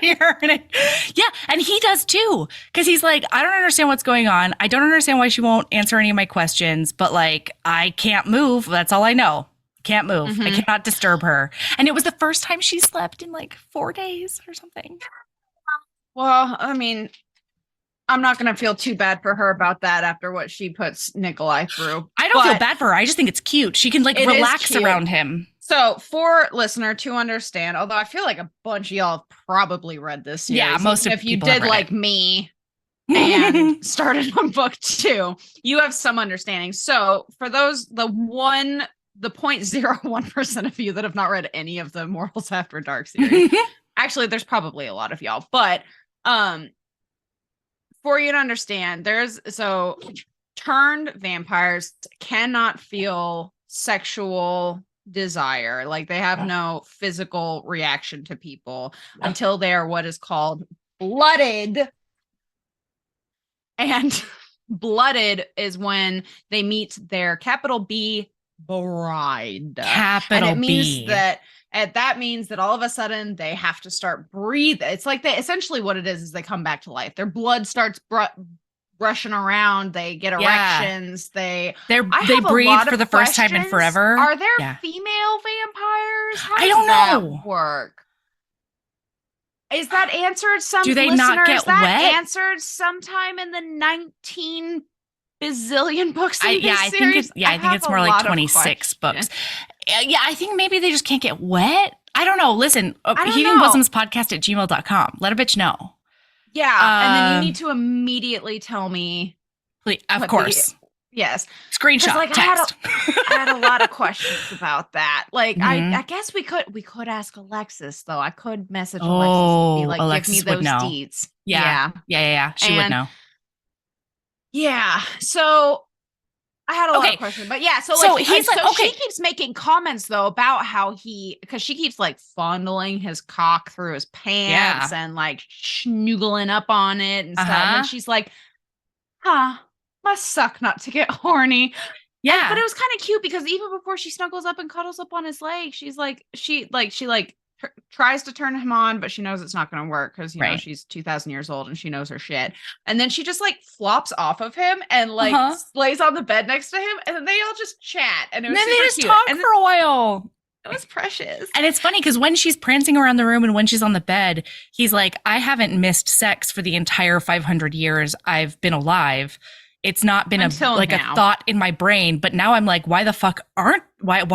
Yeah, and he does too. Because he's like, I don't understand what's going on. I don't understand why she won't answer any of my questions. But I can't move. That's all I know. Can't move. I cannot disturb her. And it was the first time she slept in 4 days or something. Well, I mean, I'm not going to feel too bad for her about that after what she puts Nikolai through. I don't feel bad for her. I just think it's cute. She can like relax around him. So for listener to understand, although I feel like a bunch of y'all have probably read this series. Yeah, most of if you people did have read like it. me and started on book 2, you have some understanding. So for those, the 0.01% of you that have not read any of the Mortals After Dark series, actually, there's probably a lot of y'all, but for you to understand, turned vampires cannot feel sexual desire. Like they have no physical reaction to people until they are what is called blooded. And blooded is when they meet their capital B bride. Capital and it means B. that means that all of a sudden they have to start breathing. It's like essentially what it is they come back to life. Their blood starts rushing around. They get erections. They breathe for the first time in forever. Are there female vampires? How I don't know. That work? Is that answered? Do they not get wet? Answered sometime in the 19 bazillion books. In I think it's more like 26 books. Yeah, I think maybe they just can't get wet. I don't know. Listen, heavingbosoms@gmail.com. Let a bitch know. Yeah, and then you need to immediately tell me. Please, of course. Yes. Screenshot. Like, text. I had a lot of questions about that. Like, I guess we could ask Alexis though. I could message Alexis and be like, Alexis give me those would know. deets. Yeah. She would know. Yeah. So I had a lot of questions, but yeah. So she keeps making comments though about how because she keeps like fondling his cock through his pants and like schnoogling up on it and stuff. And she's like, must suck not to get horny. Yeah. But it was kind of cute because even before she snuggles up and cuddles up on his leg, she's like, she tries to turn him on, but she knows it's not going to work because, you know, she's 2,000 years old and she knows her shit. And then she just like flops off of him and like lays on the bed next to him. And then they all just chat. And it was super cute. Talk for a while. It was precious. And it's funny because when she's prancing around the room and when she's on the bed, he's like, I haven't missed sex for the entire 500 years I've been alive. It's not been a thought in my brain, but now I'm like, why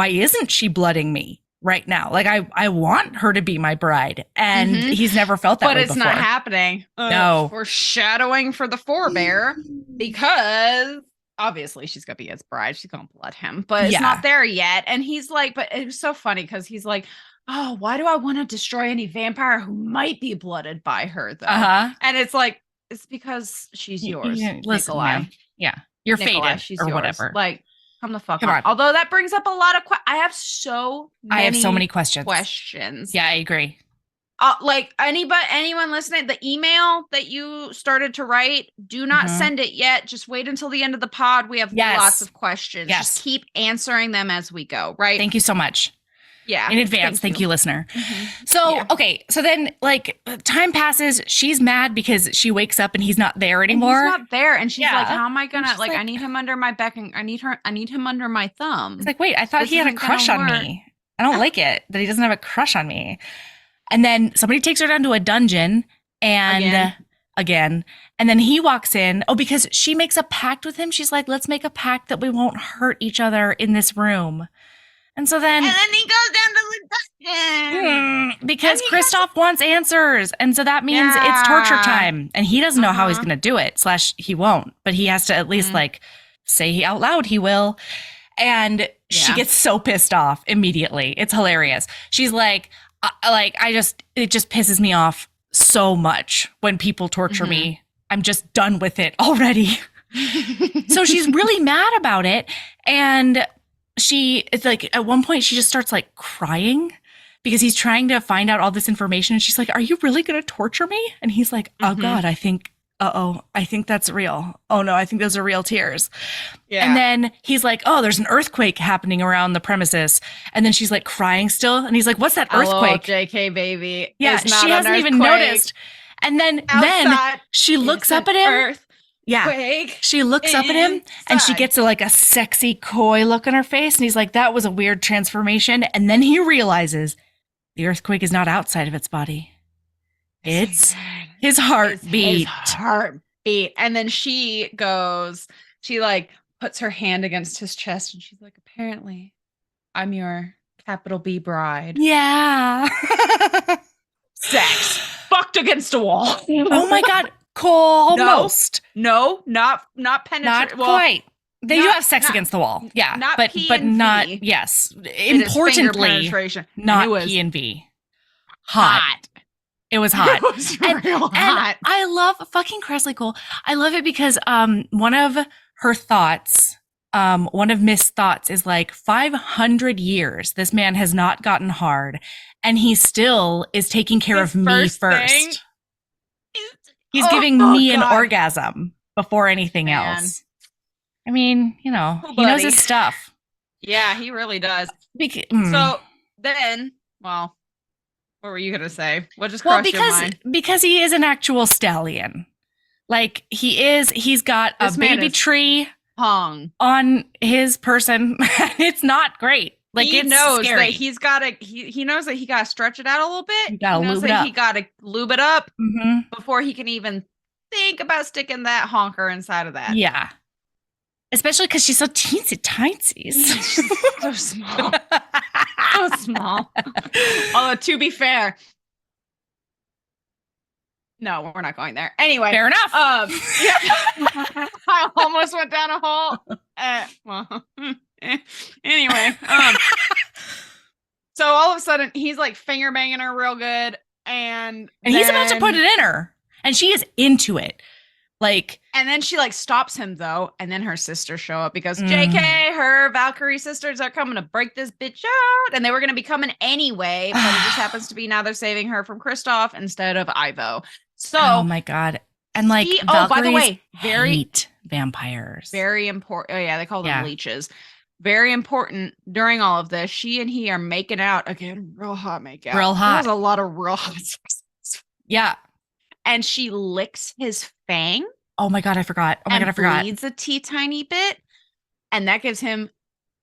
isn't she blooding me right now? Like I want her to be my bride, and he's never felt that way before. But it's not happening. No. Foreshadowing for the forebear, because obviously she's gonna be his bride. She's gonna blood him, but it's not there yet. And he's like, but it was so funny because he's like, oh, why do I want to destroy any vampire who might be blooded by her though? And it's like, it's because she's yours. Listen, Nikolai. Yeah. You're Nikolai, fated or yours. Whatever. Like, come the fuck on. Although that brings up a lot of I have so many questions. Yeah, I agree. Like anyone listening, the email that you started to write, do not send it yet. Just wait until the end of the pod. We have lots of questions. Yes. Just keep answering them as we go, right? Thank you so much. Yeah. In advance. Thank you, listener. So, okay. So then like time passes. She's mad because she wakes up and he's not there anymore. And he's not there. And she's like, how am I going to I need him under my back and I need him under my thumb. It's like, wait, I thought he had a crush on me. I don't like it that he doesn't have a crush on me. And then somebody takes her down to a dungeon and again. And then he walks in. Oh, because she makes a pact with him. She's like, let's make a pact that we won't hurt each other in this room. And then he goes down to the dungeon. Because Kristoff wants answers. And so that means it's torture time. And he doesn't know how he's going to do it. / he won't. But he has to at least say out loud he will. And she gets so pissed off immediately. It's hilarious. She's like, it just pisses me off so much when people torture me. I'm just done with it already. So she's really mad about it. And it's like at one point she just starts like crying because he's trying to find out all this information. And she's like, are you really going to torture me? And he's like, oh God, I think that's real. Oh no, I think those are real tears. Yeah. And then he's like, oh, there's an earthquake happening around the premises. And then she's like crying still. And he's like, what's that earthquake? JK baby. Yeah. She hasn't even noticed. And then she looks up at him. She looks up at him and she gets a sexy coy look on her face. And he's like, that was a weird transformation. And then he realizes the earthquake is not outside of its body. It's his heartbeat. His heartbeat. And then she like puts her hand against his chest and she's like, apparently I'm your capital B bride. Yeah. Sex. Fucked against a wall. Oh my God. Almost. No, not penetrate. Not quite. They do have sex against the wall. Yeah. Not but P but and not, V. yes. It is finger Importantly, penetration. not And it was P and V. Hot. It was hot. It was real hot. And I love fucking Kresley Cole. I love it because one of her thoughts, one of Miss' thoughts is like 500 years this man has not gotten hard and he still is taking care of me first. He's giving me an orgasm before anything else. I mean, you know, he knows his stuff. Yeah, he really does. So then, well, what were you gonna say? What just crossed your mind? Because he is an actual stallion. Like he's got a baby tree hung on his person. It's not great. Like he it's knows scary. that he's got to. He knows that he got to stretch it out a little bit. He got to lube it up before he can even think about sticking that honker inside of that. Yeah. Especially because she's so teensy tiny. So small. So small. Although, to be fair, no, we're not going there. Anyway. Fair enough. Yeah. I almost went down a hole. Anyway. So all of a sudden, he's like finger banging her real good. And he's about to put it in her. And she is into it. Like, and then she like stops him though, and then her sisters show up because JK, her Valkyrie sisters are coming to break this bitch out, and they were going to be coming anyway, but it just happens to be now they're saving her from Kristoff instead of Ivo. So, oh my God, and like, by the way, hate vampires. Very important. Oh yeah, they call them leeches. Very important during all of this. She and he are making out again, real hot makeout. Real hot. There's a lot of real hot sex. Yeah. And she licks his fang. Oh my God, I forgot. Oh my God, I forgot. Bleeds a tiny bit. And that gives him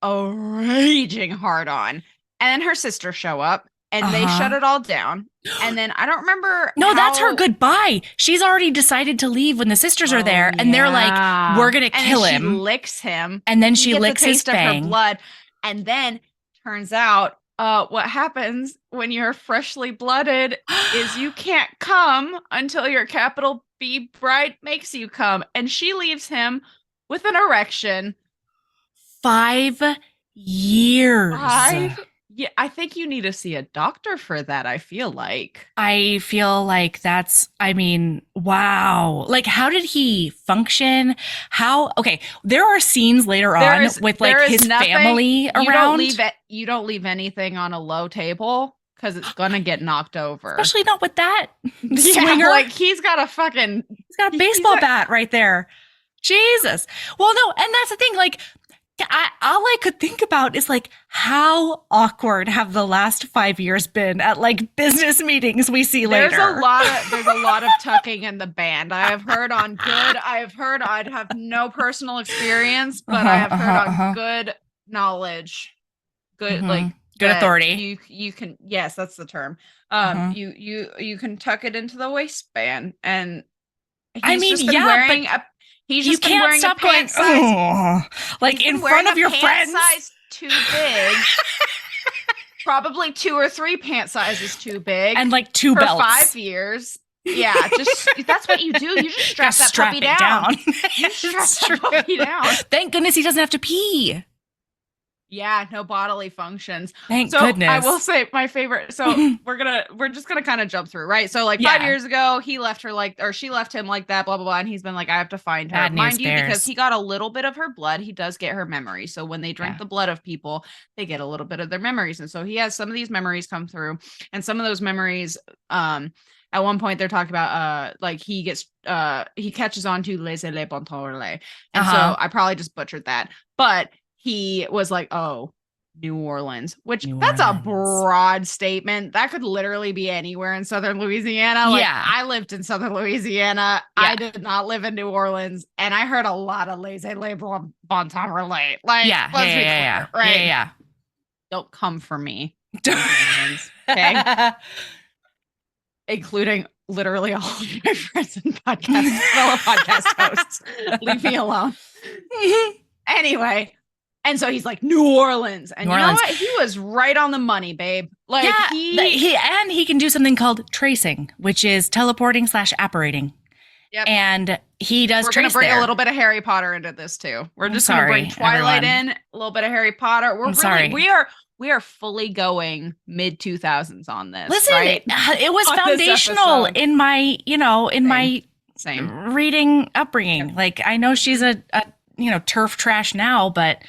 a raging hard on. And then her sisters show up and they shut it all down. And then I don't remember. No, that's her goodbye. She's already decided to leave when the sisters are there. And they're like, we're going to kill him. She licks him. And then she licks his fang. Of her blood. And then turns out what happens when you're freshly blooded is you can't come until your capital B bride makes you come. And she leaves him with an erection. 5 years. Yeah, I think you need to see a doctor for that, I feel like. I feel like that's, I mean, wow. Like, how did he function? Okay, there are scenes later on with like his family around. You don't leave anything on a low table because it's gonna get knocked over. Especially not with that swinger. Yeah, like he's got a baseball bat right there. Jesus. Well, no, and that's the thing, like, all I could think about is like, how awkward have the last 5 years been at like business meetings we see later? There's a lot of tucking in the band. I have heard on good. I have no personal experience, but I have heard on good knowledge, good good authority. You can, yes, that's the term. You can tuck it into the waistband, and he's just been wearing a pant size. Like in front of your friends. Size too big. Probably 2 or 3 pant sizes too big. And like 2 belts. For 5 years. Yeah, that's what you do. You just strap that puppy down. You strap that puppy down. Thank goodness he doesn't have to pee. Yeah, no bodily functions. Thank goodness. I will say my favorite. So we're just gonna kind of jump through, right? So like 5 years ago, she left him like that, blah blah blah, and he's been like, I have to find her. Mind you, because he got a little bit of her blood, he does get her memory. So when they drink the blood of people, they get a little bit of their memories, and so he has some of these memories come through, and some of those memories, at one point they're talking about like he catches on to les bon temps relais, and so I probably just butchered that, but he was like, oh, New Orleans, that's a broad statement. That could literally be anywhere in Southern Louisiana. Like, I lived in Southern Louisiana. Yeah. I did not live in New Orleans. And I heard a lot of laissez-les bon temps relais. Like, let's be clear, right? Yeah. Don't come for me. Okay. including literally all of my friends and fellow podcast hosts. Leave me alone. Anyway, and so he's like, New Orleans. And you know what? He was right on the money, babe. Like, yeah, he can do something called tracing, which is teleporting / apparating. Yep. And he does. We're going to bring a little bit of Harry Potter into this too. We're just going to bring Twilight in, a little bit of Harry Potter. We are fully going mid 2000s on this. Listen, right? It was foundational in my, Same. reading upbringing. Yep. Like, I know she's a turf trash now, but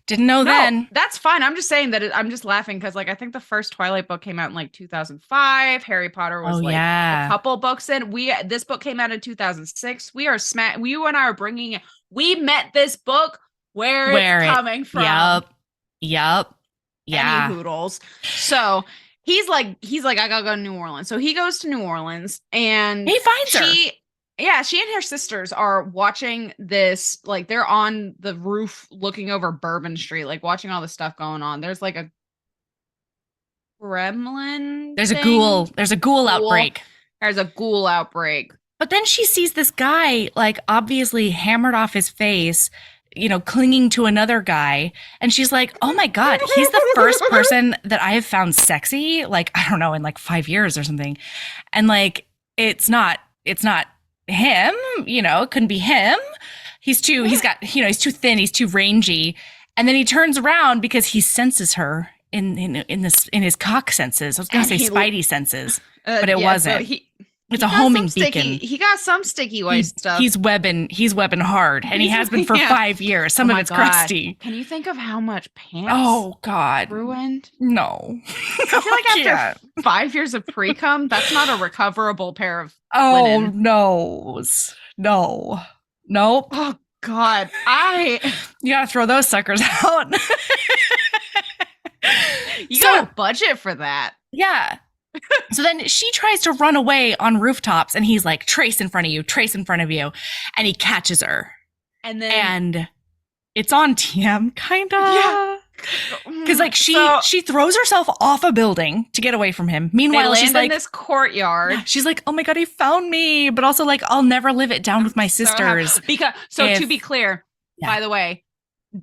didn't know then. That's fine. I'm just saying that I'm just laughing because, like, I think the first Twilight book came out in like 2005. Harry Potter was a couple books in. This book came out in 2006. We and I are we met this book where it's coming from. Yep. Yeah. Any hoodles. So he's like, I gotta go to New Orleans. So he goes to New Orleans and he finds her. Yeah, she and her sisters are watching this, like they're on the roof looking over Bourbon Street, like watching all the stuff going on. There's like a gremlin. There's a ghoul outbreak. There's a ghoul outbreak. But then she sees this guy, like obviously hammered off his face, clinging to another guy. And she's like, oh my God, he's the first person that I have found sexy, like, I don't know, in like 5 years or something. And like, it's not him, it couldn't be him. He's too thin, he's too rangy. And then he turns around because he senses her in his cock senses. I was going to say spidey senses, but it wasn't. So it's a homing beacon. He got some sticky white stuff. He's webbing hard, and he has been for 5 years. Some of it's crusty. Can you think of how much pants? Oh God, ruined. No, I feel like after 5 years of pre-cum, that's not a recoverable pair of linen. No, nope. Oh God, you gotta throw those suckers out. You got a budget for that. Yeah. So then she tries to run away on rooftops, and he's like, trace in front of you. And he catches her. And it's on TM, kind of. Yeah. Because like she throws herself off a building to get away from him. Meanwhile, she's like, in this courtyard. She's like, oh my God, he found me. But also like, I'll never live it down with my sisters. To be clear, by the way,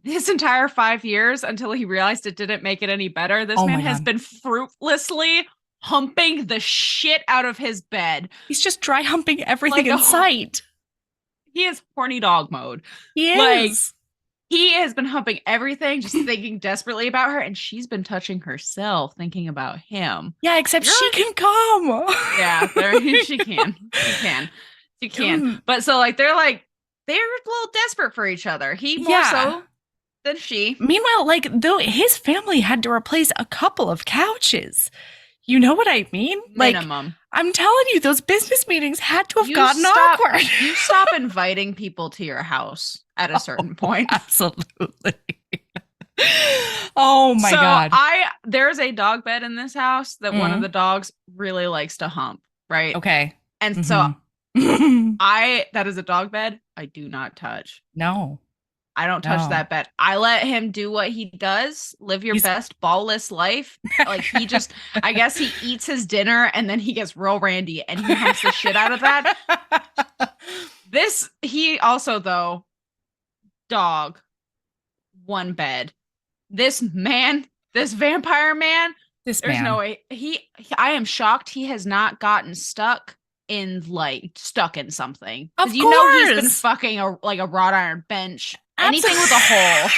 this entire 5 years until he realized it didn't make it any better, this man has been fruitlessly humping the shit out of his bed. He's just dry humping everything in sight. He is horny dog mode. He is. Like, he has been humping everything, just thinking desperately about her, and she's been touching herself, thinking about him. Yeah, except she can come. Yeah, she can. She can. But so like they're a little desperate for each other. He more so than she. Meanwhile, like though his family had to replace a couple of couches. You know what I mean? Minimum. Like, I'm telling you, those business meetings had to have gotten awkward. You stop inviting people to your house at a certain point. Absolutely. Oh my God. There's a dog bed in this house that one of the dogs really likes to hump, right? Okay. And so that is a dog bed I do not touch. No. I don't touch that bed. I let him do what he does. Live your best ballless life. Like he just, I guess he eats his dinner and then he gets real randy and he humps the shit out of that. He also though, dog, one bed. This vampire man, there's no way. I am shocked he has not gotten stuck in something. Of course. He's been fucking a wrought iron bench. Anything with a hole.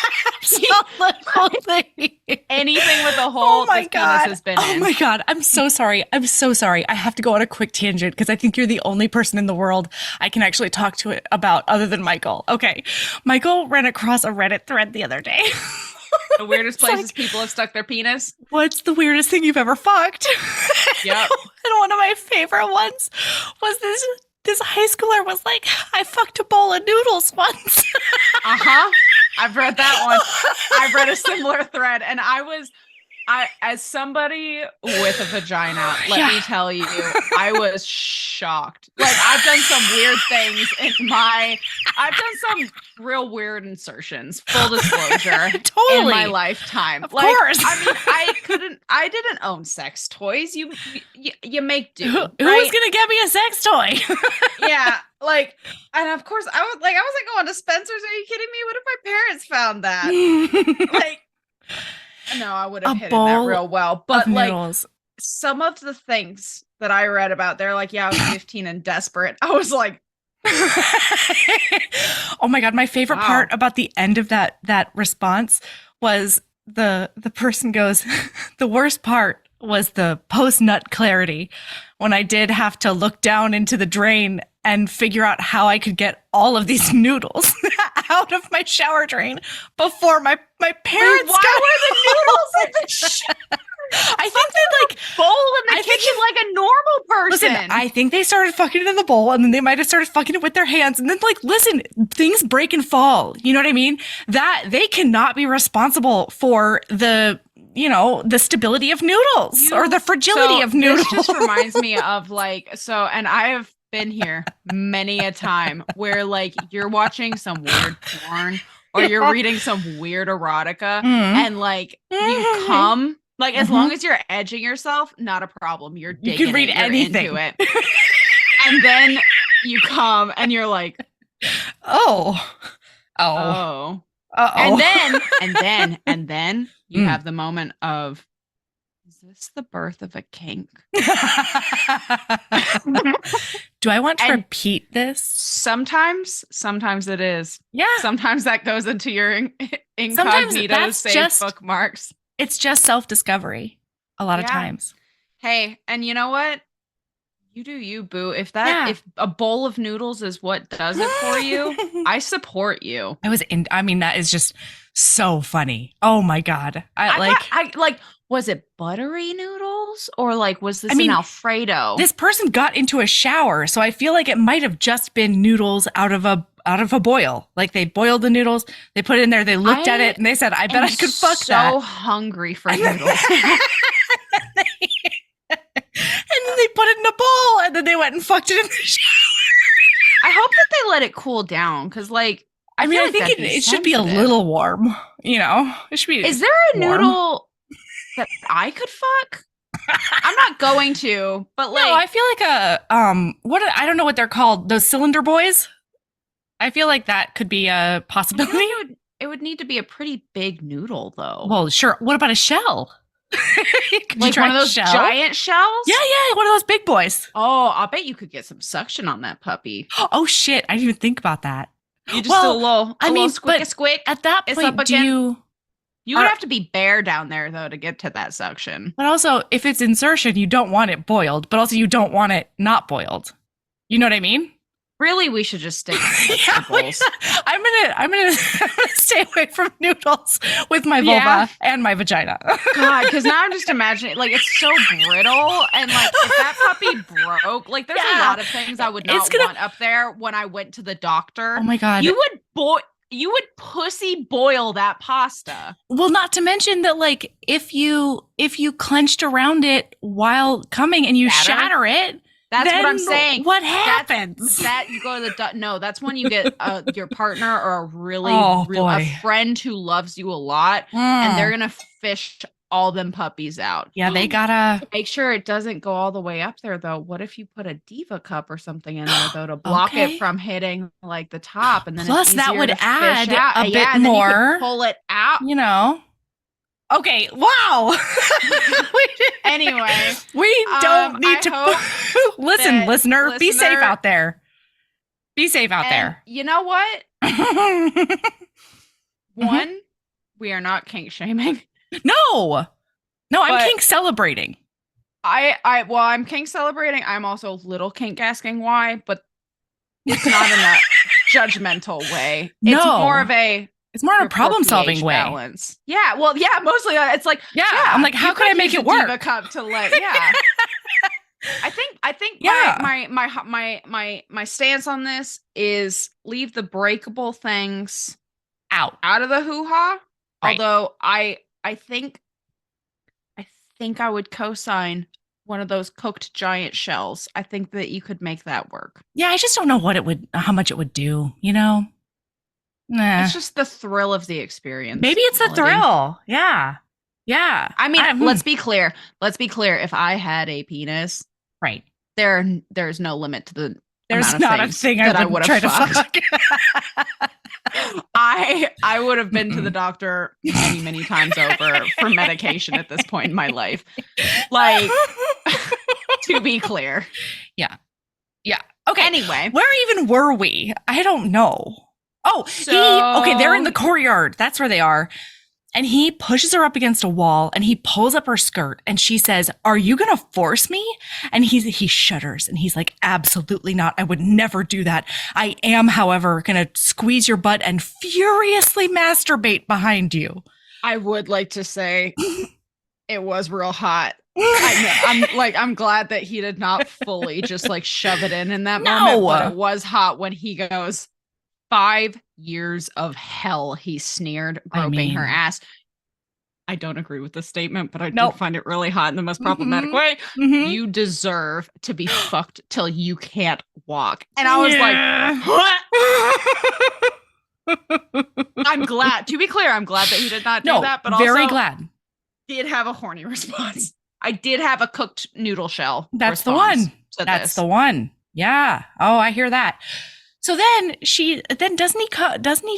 Anything with a hole. Oh my God. Has been in. My God. I'm so sorry. I have to go on a quick tangent because I think you're the only person in the world I can actually talk to it about other than Michael. Okay. Michael ran across a Reddit thread the other day. The weirdest places people have stuck their penis. What's the weirdest thing you've ever fucked? Yep. And one of my favorite ones was this high schooler was like, I fucked a bowl of noodles once. I've read that one. I've read a similar thread, and I as somebody with a vagina, let me tell you, I was shocked. Like I've done some weird things I've done some real weird insertions, full disclosure, Totally. in my lifetime. Of course. I mean, I didn't own sex toys. You make do. Who's gonna get me a sex toy? Yeah, like, and of course I was like going to Spencer's. Are you kidding me? What if my parents found that? Like, no, I would have hidden that real well. But like some of the things that I read about, they're like, yeah, I was 15 and desperate. I was like, oh my God. My favorite part about the end of that response was the person goes, the worst part was the post-nut clarity when I did have to look down into the drain and figure out how I could get all of these noodles out of my shower drain before my parents. Why were the noodles in the shower? I think they like bowl in the kitchen like a normal person. Listen, I think they started fucking it in the bowl, and then they might have started fucking it with their hands, and then like, listen, things break and fall. You know what I mean? That they cannot be responsible for the stability of noodles or the fragility of noodles. This just reminds me of and I have been here many a time where like you're watching some weird porn or you're reading some weird erotica and like you come. Like, as long as you're edging yourself, not a problem. You're digging you can read anything into it. And then you come and you're like, Uh-oh. And then you have the moment of, is this the birth of a kink? Do I want to repeat this? Sometimes it is. Yeah. Sometimes that goes into your incognito save bookmarks. It's just self-discovery a lot of times. Hey, and you know what? You do you, boo. If a bowl of noodles is what does it for you, I support you. That is just so funny. Oh my God. Was it buttery noodles or like was this an Alfredo? This person got into a shower, so I feel like it might have just been noodles out of a boil. Like they boiled the noodles, they put it in there, they looked at it, and they said, I bet I could fuck that. So hungry for noodles. And then they put it in a bowl, and then they went and fucked it in the shower. I hope that they let it cool down, because like I think it should be a little warm. It should be. Is there a noodle that I could fuck? I'm not going to, but like, no, I feel like I don't know what they're called. Those cylinder boys. I feel like that could be a possibility. It would need to be a pretty big noodle, though. Well, sure. What about a shell? Like one of those giant shells? Yeah, one of those big boys. Oh, I'll bet you could get some suction on that puppy. Oh shit! I didn't even think about that. You just do a little squick. At that point, you would have to be bare down there though to get to that suction. But also, if it's insertion, you don't want it boiled, but also you don't want it not boiled. You know what I mean? Really, we should just stick to vegetables. I'm gonna stay away from noodles with my vulva and my vagina. God, because now I'm just imagining like it's so brittle, and like if that puppy broke, like there's a lot of things I would not want up there when I went to the doctor. Oh my God, you would pussy boil that pasta. Well, not to mention that like if you clenched around it while coming and you shatter it. That's what I'm saying. What happens? That you go to the that's when you get your partner or a friend who loves you a lot, and they're gonna fish all them puppies out. Yeah, they gotta make sure it doesn't go all the way up there though. What if you put a diva cup or something in there though to block it from hitting like the top, and then plus that would add a bit and more. Then you could pull it out. Okay, wow. Anyway, we don't need to listen, listener, be safe out there. Be safe out there. You know what? One, we are not kink shaming. No, I'm kink celebrating. I'm kink celebrating. I'm also little kink asking why, but it's not in a judgmental way. It's more of a problem solving way. Balance. Yeah. Well, yeah, mostly it's like, I'm like, how can I make it work? Diva cup to I think my stance on this is leave the breakable things out of the hoo-ha. Right. Although I think think I would co-sign one of those cooked giant shells. I think that you could make that work. Yeah, I just don't know how much it would do, you know? Nah. It's just the thrill of the experience. Maybe it's the Melody. thrill. Yeah. Yeah. I mean, let's be clear. Let's be clear. If I had a penis, right. There's no limit to the There's amount of not a things thing that I I would would try have to fucked. fuck. I would have been to the doctor many, many times over for medication at this point in my life. Like, to be clear. Yeah. Yeah. Okay. Anyway. Where even were we? I don't know. Oh, okay, they're in the courtyard. That's where they are. And he pushes her up against a wall and he pulls up her skirt and she says, "Are you going to force me?" And he shudders and he's like, "Absolutely not. I would never do that. I am, however, going to squeeze your butt and furiously masturbate behind you." I would like to say it was real hot. I'm glad that he did not fully just like shove it in that moment, but it was hot when he goes, 5 years of hell, he sneered, groping her ass. I don't agree with this statement, but I do find it really hot in the most problematic way. Mm-hmm. You deserve to be fucked till you can't walk. And I was like, what? I'm glad. To be clear, I'm glad that he did not do that, but very also glad. Did have a horny response. I did have a cooked noodle shell. That's the one. That's the one. Yeah. Oh, I hear that. So then doesn't he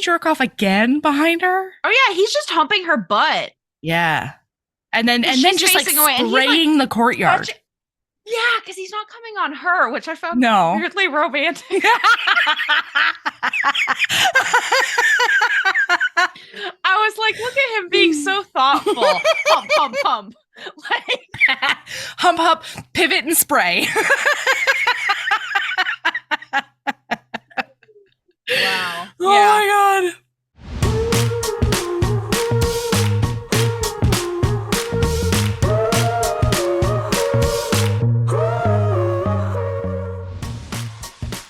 jerk off again behind her? Oh yeah, he's just humping her butt. Yeah. And then just like spraying the courtyard. Yeah, because he's not coming on her, which I found weirdly romantic. I was like, look at him being so thoughtful. Pump, pump, pump. Like hump, hump, pivot and spray. Wow. Oh my God.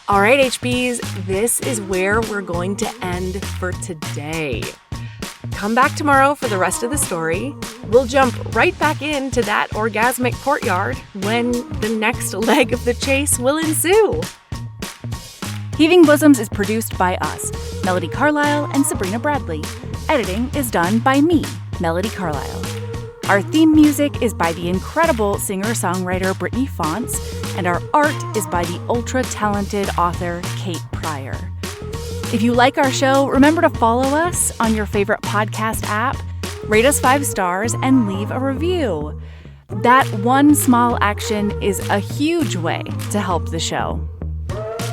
All right, HBs, this is where we're going to end for today. Come back tomorrow for the rest of the story. We'll jump right back into that orgasmic courtyard when the next leg of the chase will ensue. Heaving Bosoms is produced by us, Melody Carlisle and Sabrina Bradley. Editing is done by me, Melody Carlisle. Our theme music is by the incredible singer-songwriter Brittany Fonts, and our art is by the ultra-talented author Kate Pryor. If you like our show, remember to follow us on your favorite podcast app, rate us 5 stars, and leave a review. That one small action is a huge way to help the show.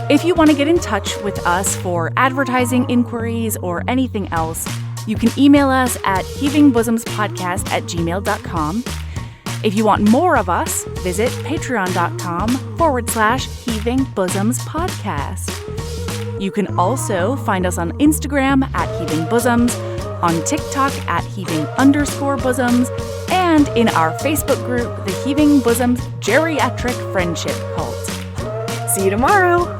If you want to get in touch with us for advertising inquiries or anything else, you can email us at heavingbosomspodcast@gmail.com. If you want more of us, visit patreon.com/heavingbosomspodcast. You can also find us on Instagram at heavingbosoms, on TikTok at heaving_bosoms, and in our Facebook group, the Heaving Bosoms Geriatric Friendship Cult. See you tomorrow!